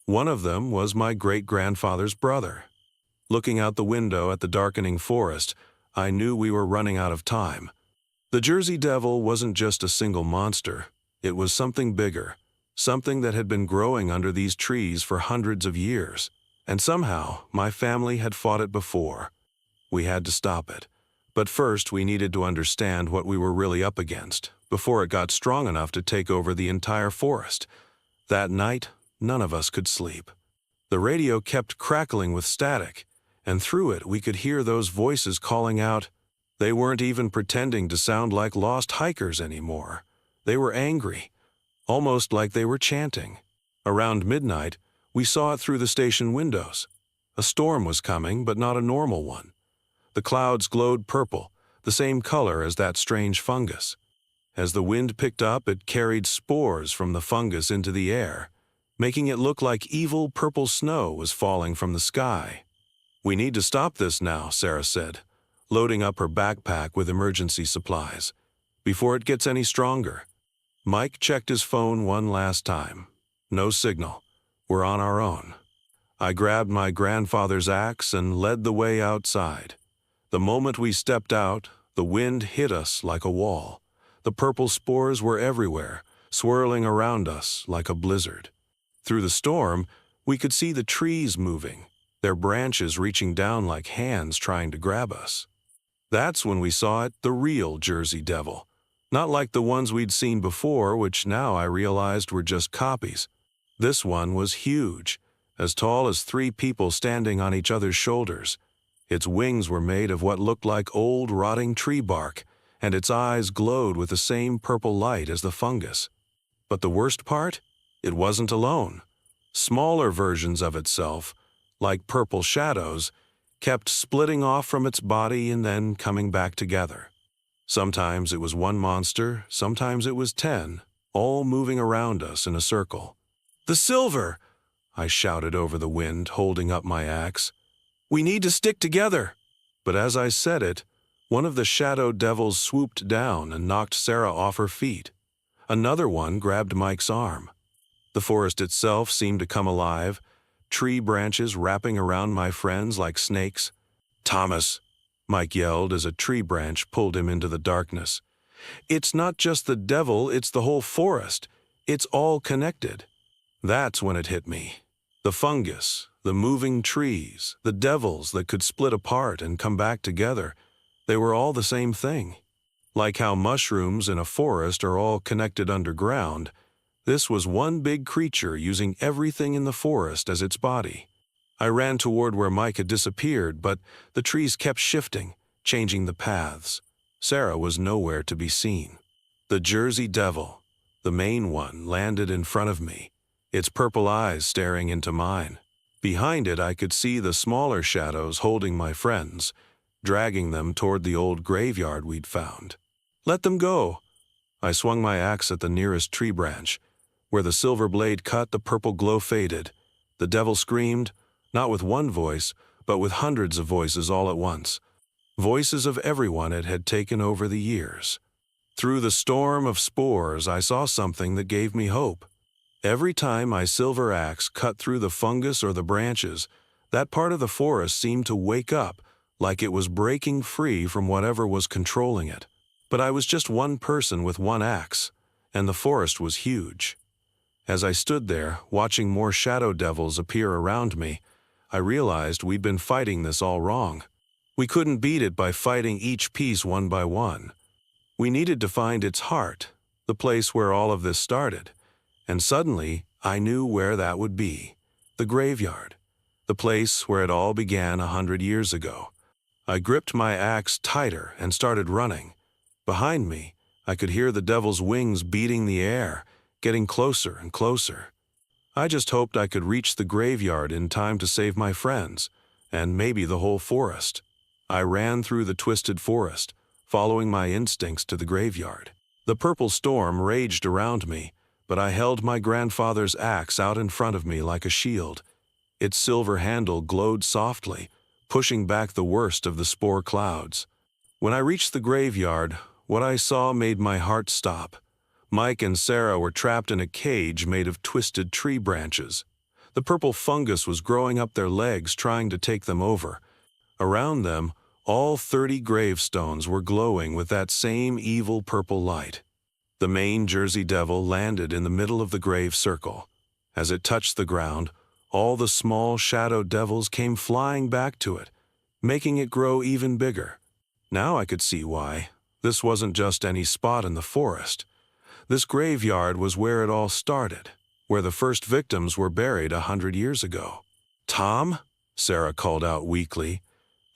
One of them was my great-grandfather's brother. Looking out the window at the darkening forest, I knew we were running out of time. The Jersey Devil wasn't just a single monster. It was something bigger, something that had been growing under these trees for hundreds of years. And somehow, my family had fought it before. We had to stop it. But first, we needed to understand what we were really up against, before it got strong enough to take over the entire forest. That night, none of us could sleep. The radio kept crackling with static, and through it we could hear those voices calling out. They weren't even pretending to sound like lost hikers anymore. They were angry, almost like they were chanting. Around midnight, we saw it through the station windows. A storm was coming, but not a normal one. The clouds glowed purple, the same color as that strange fungus. As the wind picked up, it carried spores from the fungus into the air, making it look like evil purple snow was falling from the sky. "We need to stop this now," Sarah said, loading up her backpack with emergency supplies, "before it gets any stronger." Mike checked his phone one last time. No signal. We're on our own. I grabbed my grandfather's axe and led the way outside. The moment we stepped out, the wind hit us like a wall. The purple spores were everywhere, swirling around us like a blizzard. Through the storm, we could see the trees moving, their branches reaching down like hands trying to grab us. That's when we saw it, the real Jersey Devil. Not like the ones we'd seen before, which now I realized were just copies. This one was huge, as tall as 3 people standing on each other's shoulders. Its wings were made of what looked like old, rotting tree bark, and its eyes glowed with the same purple light as the fungus. But the worst part? It wasn't alone. Smaller versions of itself, like purple shadows, kept splitting off from its body and then coming back together. Sometimes it was one monster, sometimes it was 10, all moving around us in a circle. "The silver!" I shouted over the wind, holding up my axe. "We need to stick together!" But as I said it, one of the shadow devils swooped down and knocked Sarah off her feet. Another one grabbed Mike's arm. The forest itself seemed to come alive, tree branches wrapping around my friends like snakes. "Thomas," Mike yelled as a tree branch pulled him into the darkness. "It's not just the devil, it's the whole forest. It's all connected." That's when it hit me. The fungus, the moving trees, the devils that could split apart and come back together, they were all the same thing. Like how mushrooms in a forest are all connected underground, this was one big creature using everything in the forest as its body. I ran toward where Mike had disappeared, but the trees kept shifting, changing the paths. Sarah was nowhere to be seen. The Jersey Devil, the main one, landed in front of me, its purple eyes staring into mine. Behind it, I could see the smaller shadows holding my friends, dragging them toward the old graveyard we'd found. "Let them go!" I swung my axe at the nearest tree branch. Where the silver blade cut, the purple glow faded. The devil screamed, not with one voice, but with hundreds of voices all at once. Voices of everyone it had taken over the years. Through the storm of spores, I saw something that gave me hope. Every time my silver axe cut through the fungus or the branches, that part of the forest seemed to wake up, like it was breaking free from whatever was controlling it. But I was just one person with one axe, and the forest was huge. As I stood there, watching more shadow devils appear around me, I realized we'd been fighting this all wrong. We couldn't beat it by fighting each piece one by one. We needed to find its heart, the place where all of this started. And suddenly, I knew where that would be. The graveyard. The place where it all began 100 years ago. I gripped my axe tighter and started running. Behind me, I could hear the devil's wings beating the air, getting closer and closer. I just hoped I could reach the graveyard in time to save my friends, and maybe the whole forest. I ran through the twisted forest, following my instincts to the graveyard. The purple storm raged around me, but I held my grandfather's axe out in front of me like a shield. Its silver handle glowed softly, pushing back the worst of the spore clouds. When I reached the graveyard, what I saw made my heart stop. Mike and Sarah were trapped in a cage made of twisted tree branches. The purple fungus was growing up their legs, trying to take them over. Around them, all 30 gravestones were glowing with that same evil purple light. The main Jersey Devil landed in the middle of the grave circle. As it touched the ground, all the small shadow devils came flying back to it, making it grow even bigger. Now I could see why. This wasn't just any spot in the forest. This graveyard was where it all started, where the first victims were buried 100 years ago. "Tom," Sarah called out weakly,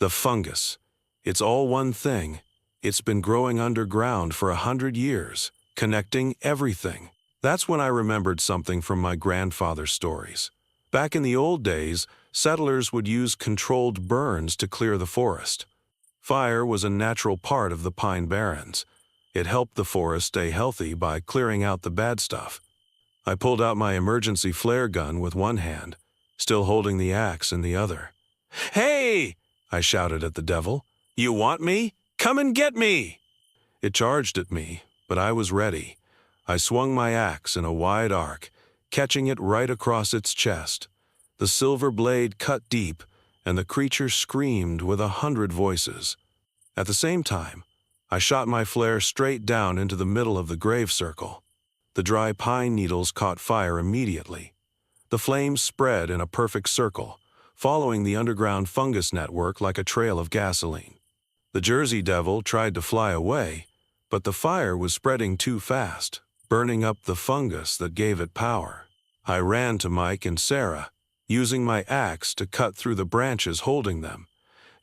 "the fungus. It's all one thing. It's been growing underground for 100 years, connecting everything." That's when I remembered something from my grandfather's stories. Back in the old days, settlers would use controlled burns to clear the forest. Fire was a natural part of the Pine Barrens. It helped the forest stay healthy by clearing out the bad stuff. I pulled out my emergency flare gun with one hand, still holding the axe in the other. "Hey!" I shouted at the devil. "You want me? Come and get me!" It charged at me, but I was ready. I swung my axe in a wide arc, catching it right across its chest. The silver blade cut deep, and the creature screamed with 100 voices. At the same time, I shot my flare straight down into the middle of the grave circle. The dry pine needles caught fire immediately. The flames spread in a perfect circle, following the underground fungus network like a trail of gasoline. The Jersey Devil tried to fly away, but the fire was spreading too fast, burning up the fungus that gave it power. I ran to Mike and Sarah, using my axe to cut through the branches holding them.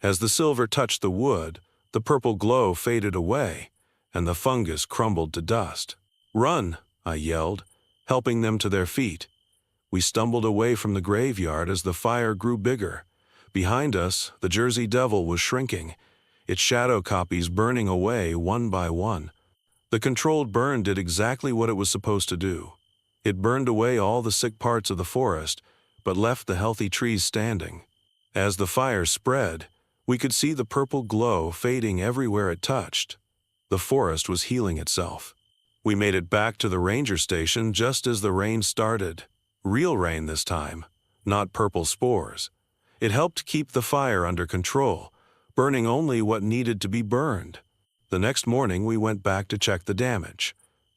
As the silver touched the wood, the purple glow faded away, and the fungus crumbled to dust. "Run!" I yelled, helping them to their feet. We stumbled away from the graveyard as the fire grew bigger. Behind us, the Jersey Devil was shrinking, its shadow copies burning away one by one. The controlled burn did exactly what it was supposed to do. It burned away all the sick parts of the forest, but left the healthy trees standing. As the fire spread, we could see the purple glow fading everywhere it touched. The forest was healing itself. We made it back to the ranger station just as the rain started. Real rain this time, not purple spores. It helped keep the fire under control, burning only what needed to be burned. The next morning we went back to check the damage.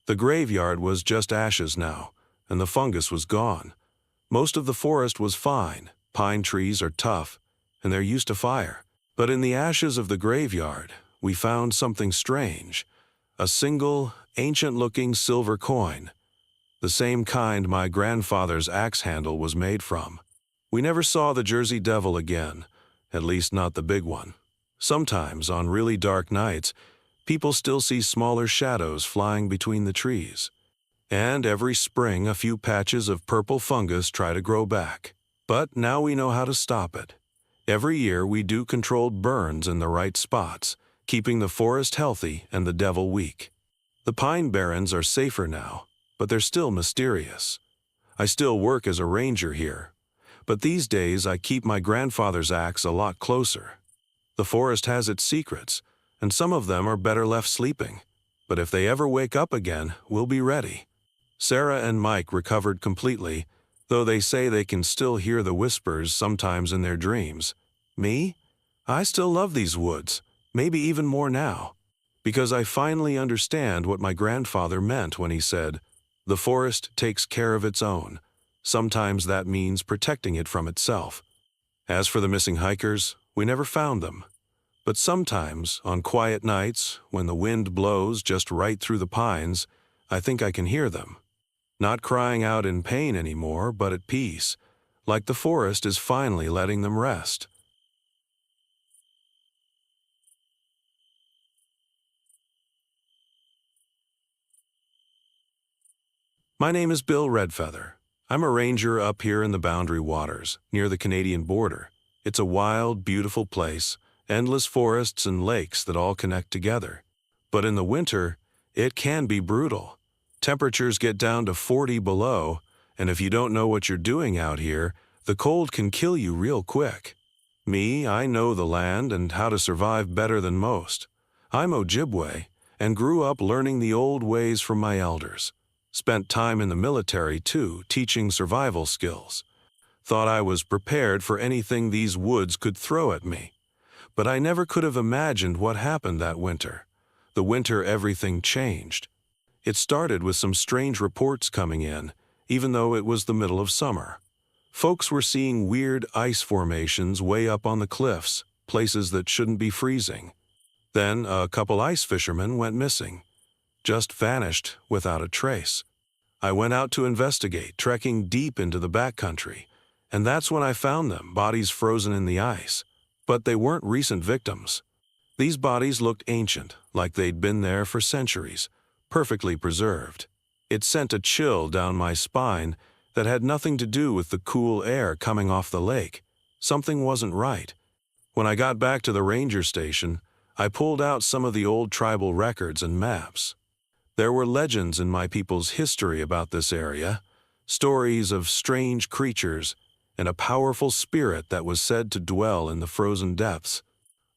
The graveyard was just ashes now, and the fungus was gone. Most of the forest was fine. Pine trees are tough, and they're used to fire. But in the ashes of the graveyard, we found something strange. A single, ancient-looking silver coin. The same kind my grandfather's axe handle was made from. We never saw the Jersey Devil again, at least not the big one. Sometimes, on really dark nights, people still see smaller shadows flying between the trees. And every spring, a few patches of purple fungus try to grow back. But now we know how to stop it. Every year we do controlled burns in the right spots, keeping the forest healthy and the devil weak. The Pine Barrens are safer now, but they're still mysterious. I still work as a ranger here, but these days I keep my grandfather's axe a lot closer. The forest has its secrets, and some of them are better left sleeping. But if they ever wake up again, we'll be ready. Sarah and Mike recovered completely, though they say they can still hear the whispers sometimes in their dreams. Me? I still love these woods, maybe even more now, because I finally understand what my grandfather meant when he said, "The forest takes care of its own." Sometimes that means protecting it from itself. As for the missing hikers, we never found them. But sometimes, on quiet nights, when the wind blows just right through the pines, I think I can hear them. Not crying out in pain anymore, but at peace, like the forest is finally letting them rest. My name is Bill Redfeather. I'm a ranger up here in the Boundary Waters, near the Canadian border. It's a wild, beautiful place, endless forests and lakes that all connect together. But in the winter, it can be brutal. Temperatures get down to 40 below, and if you don't know what you're doing out here, the cold can kill you real quick. Me, I know the land and how to survive better than most. I'm Ojibwe, and grew up learning the old ways from my elders. Spent time in the military, too, teaching survival skills. Thought I was prepared for anything these woods could throw at me. But I never could have imagined what happened that winter. The winter everything changed. It started with some strange reports coming in, even though it was the middle of summer. Folks were seeing weird ice formations way up on the cliffs, places that shouldn't be freezing. Then a couple ice fishermen went missing. Just vanished without a trace. I went out to investigate, trekking deep into the backcountry, and that's when I found them, bodies frozen in the ice. But they weren't recent victims. These bodies looked ancient, like they'd been there for centuries, perfectly preserved. It sent a chill down my spine that had nothing to do with the cool air coming off the lake. Something wasn't right. When I got back to the ranger station, I pulled out some of the old tribal records and maps. There were legends in my people's history about this area, stories of strange creatures and a powerful spirit that was said to dwell in the frozen depths.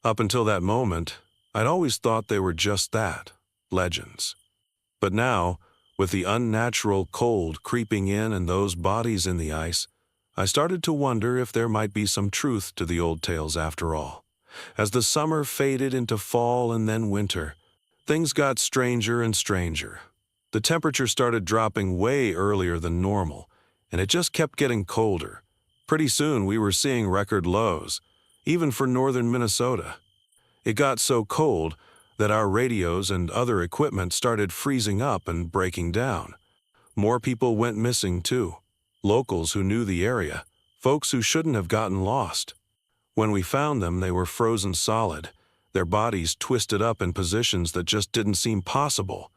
Up until that moment, I'd always thought they were just that, legends. But now, with the unnatural cold creeping in and those bodies in the ice, I started to wonder if there might be some truth to the old tales after all. As the summer faded into fall and then winter, things got stranger and stranger. The temperature started dropping way earlier than normal, and it just kept getting colder. Pretty soon we were seeing record lows, even for northern Minnesota. It got so cold that our radios and other equipment started freezing up and breaking down. More people went missing too. Locals who knew the area, folks who shouldn't have gotten lost. When we found them, they were frozen solid, their bodies twisted up in positions that just didn't seem possible.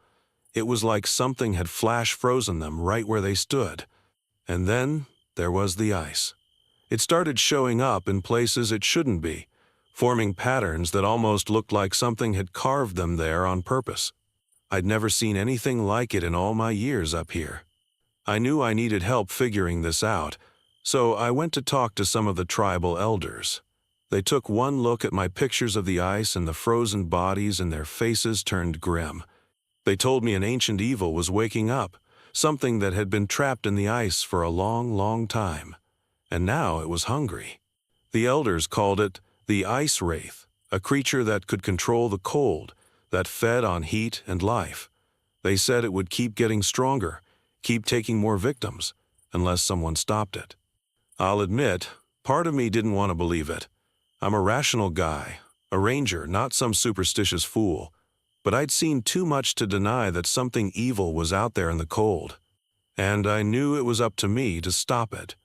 It was like something had flash frozen them right where they stood. And then there was the ice. It started showing up in places it shouldn't be, forming patterns that almost looked like something had carved them there on purpose. I'd never seen anything like it in all my years up here. I knew I needed help figuring this out, so I went to talk to some of the tribal elders. They took one look at my pictures of the ice and the frozen bodies, and their faces turned grim. They told me an ancient evil was waking up, something that had been trapped in the ice for a long, long time. And now it was hungry. The elders called it the ice wraith, a creature that could control the cold, that fed on heat and life. They said it would keep getting stronger, keep taking more victims, unless someone stopped it. I'll admit, part of me didn't want to believe it. I'm a rational guy, a ranger, not some superstitious fool. But I'd seen too much to deny that something evil was out there in the cold. And I knew it was up to me to stop it.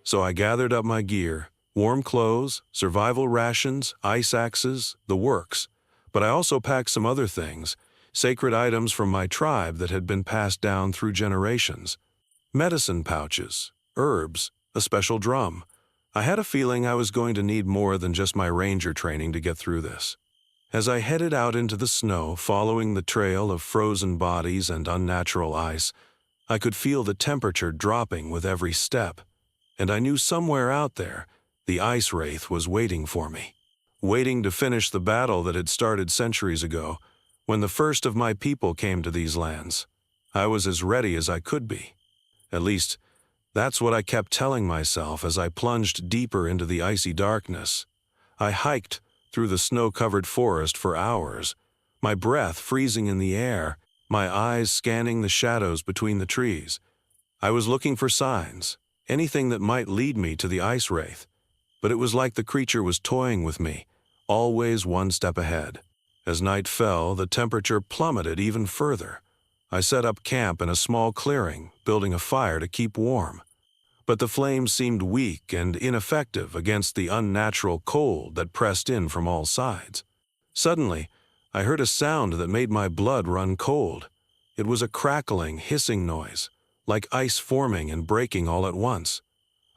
So I gathered up my gear, warm clothes, survival rations, ice axes, the works. But I also packed some other things, sacred items from my tribe that had been passed down through generations. Medicine pouches, herbs, a special drum. I had a feeling I was going to need more than just my ranger training to get through this. As I headed out into the snow, following the trail of frozen bodies and unnatural ice, I could feel the temperature dropping with every step. And I knew somewhere out there, the ice wraith was waiting for me. Waiting to finish the battle that had started centuries ago, when the first of my people came to these lands. I was as ready as I could be. At least, that's what I kept telling myself as I plunged deeper into the icy darkness. I hiked through the snow-covered forest for hours, my breath freezing in the air, my eyes scanning the shadows between the trees. I was looking for signs, anything that might lead me to the ice wraith, but it was like the creature was toying with me, always one step ahead. As night fell, the temperature plummeted even further. I set up camp in a small clearing, building a fire to keep warm. But the flames seemed weak and ineffective against the unnatural cold that pressed in from all sides. Suddenly, I heard a sound that made my blood run cold. It was a crackling, hissing noise, like ice forming and breaking all at once.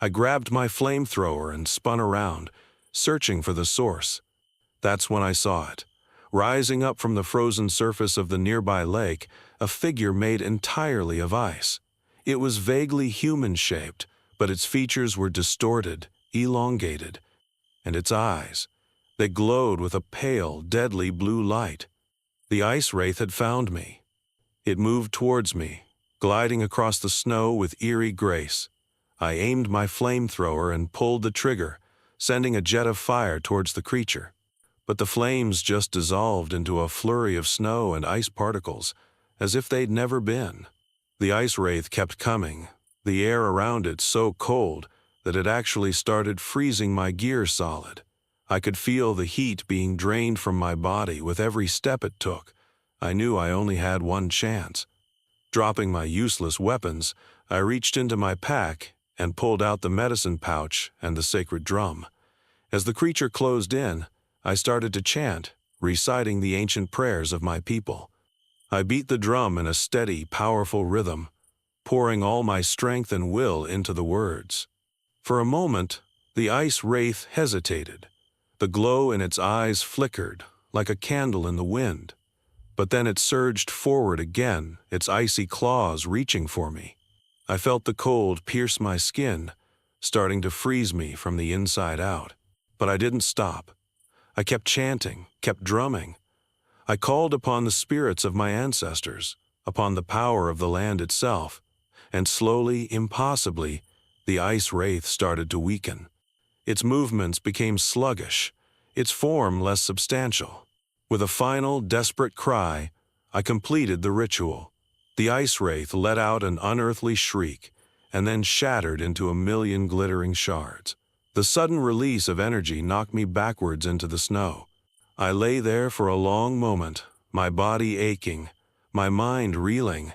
I grabbed my flamethrower and spun around, searching for the source. That's when I saw it. Rising up from the frozen surface of the nearby lake, a figure made entirely of ice. It was vaguely human-shaped, but its features were distorted, elongated, and its eyes, they glowed with a pale, deadly blue light. The ice wraith had found me. It moved towards me, gliding across the snow with eerie grace. I aimed my flamethrower and pulled the trigger, sending a jet of fire towards the creature. But the flames just dissolved into a flurry of snow and ice particles, as if they'd never been. The ice wraith kept coming, the air around it so cold that it actually started freezing my gear solid. I could feel the heat being drained from my body with every step it took. I knew I only had one chance. Dropping my useless weapons, I reached into my pack and pulled out the medicine pouch and the sacred drum. As the creature closed in, I started to chant, reciting the ancient prayers of my people. I beat the drum in a steady, powerful rhythm, pouring all my strength and will into the words. For a moment, the ice wraith hesitated. The glow in its eyes flickered, like a candle in the wind. But then it surged forward again, its icy claws reaching for me. I felt the cold pierce my skin, starting to freeze me from the inside out. But I didn't stop. I kept chanting, kept drumming. I called upon the spirits of my ancestors, upon the power of the land itself, and slowly, impossibly, the ice wraith started to weaken. Its movements became sluggish, its form less substantial. With a final, desperate cry, I completed the ritual. The ice wraith let out an unearthly shriek, and then shattered into a million glittering shards. The sudden release of energy knocked me backwards into the snow. I lay there for a long moment, my body aching, my mind reeling.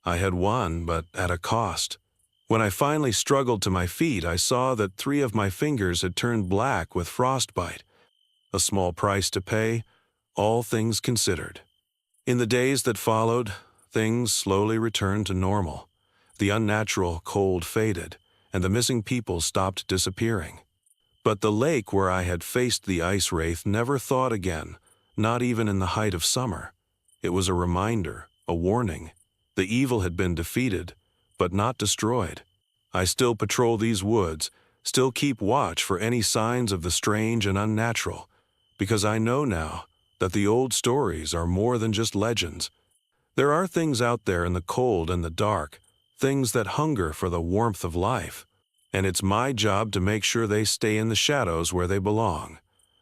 I had won, but at a cost. When I finally struggled to my feet, I saw that 3 of my fingers had turned black with frostbite. A small price to pay, all things considered. In the days that followed, things slowly returned to normal. The unnatural cold faded, and the missing people stopped disappearing. But the lake where I had faced the ice wraith never thawed again, not even in the height of summer. It was a reminder, a warning. The evil had been defeated, but not destroyed. I still patrol these woods, still keep watch for any signs of the strange and unnatural, because I know now that the old stories are more than just legends. There are things out there in the cold and the dark, things that hunger for the warmth of life. And it's my job to make sure they stay in the shadows where they belong.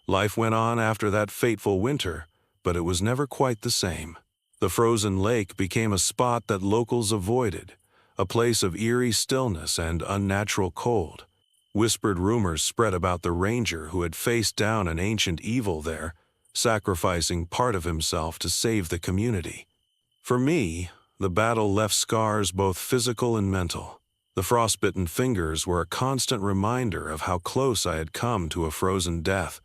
Life went on after that fateful winter, but it was never quite the same. The frozen lake became a spot that locals avoided, a place of eerie stillness and unnatural cold. Whispered rumors spread about the ranger who had faced down an ancient evil there, sacrificing part of himself to save the community. For me, the battle left scars both physical and mental. The frostbitten fingers were a constant reminder of how close I had come to a frozen death,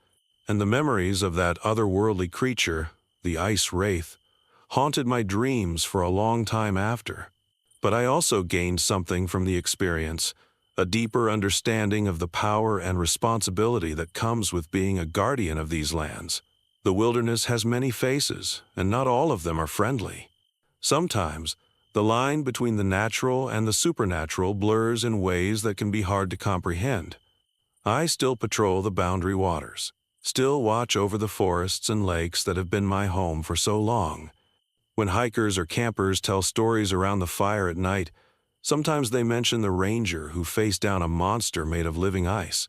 and the memories of that otherworldly creature, the ice wraith, haunted my dreams for a long time after. But I also gained something from the experience, a deeper understanding of the power and responsibility that comes with being a guardian of these lands. The wilderness has many faces, and not all of them are friendly. Sometimes, the line between the natural and the supernatural blurs in ways that can be hard to comprehend. I still patrol the boundary waters, still watch over the forests and lakes that have been my home for so long. When hikers or campers tell stories around the fire at night, sometimes they mention the ranger who faced down a monster made of living ice.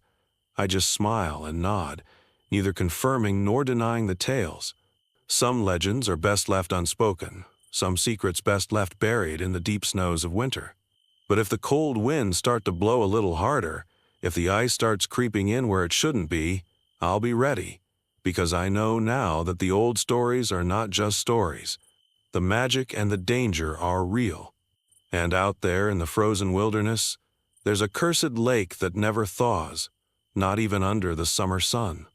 I just smile and nod, neither confirming nor denying the tales. Some legends are best left unspoken. Some secrets best left buried in the deep snows of winter. But if the cold winds start to blow a little harder, if the ice starts creeping in where it shouldn't be, I'll be ready, because I know now that the old stories are not just stories. The magic and the danger are real. And out there in the frozen wilderness, there's a cursed lake that never thaws, not even under the summer sun.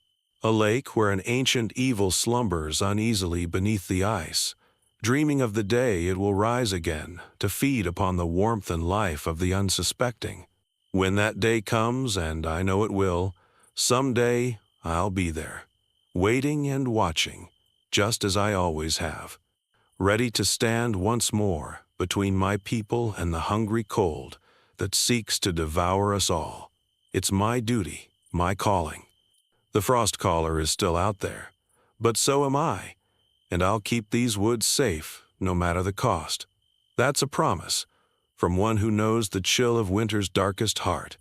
A lake where an ancient evil slumbers uneasily beneath the ice, dreaming of the day it will rise again to feed upon the warmth and life of the unsuspecting. When that day comes, and I know it will, someday I'll be there, waiting and watching, just as I always have, ready to stand once more between my people and the hungry cold that seeks to devour us all. It's my duty, my calling. The frost caller is still out there, but so am I, and I'll keep these woods safe no matter the cost. That's a promise from one who knows the chill of winter's darkest heart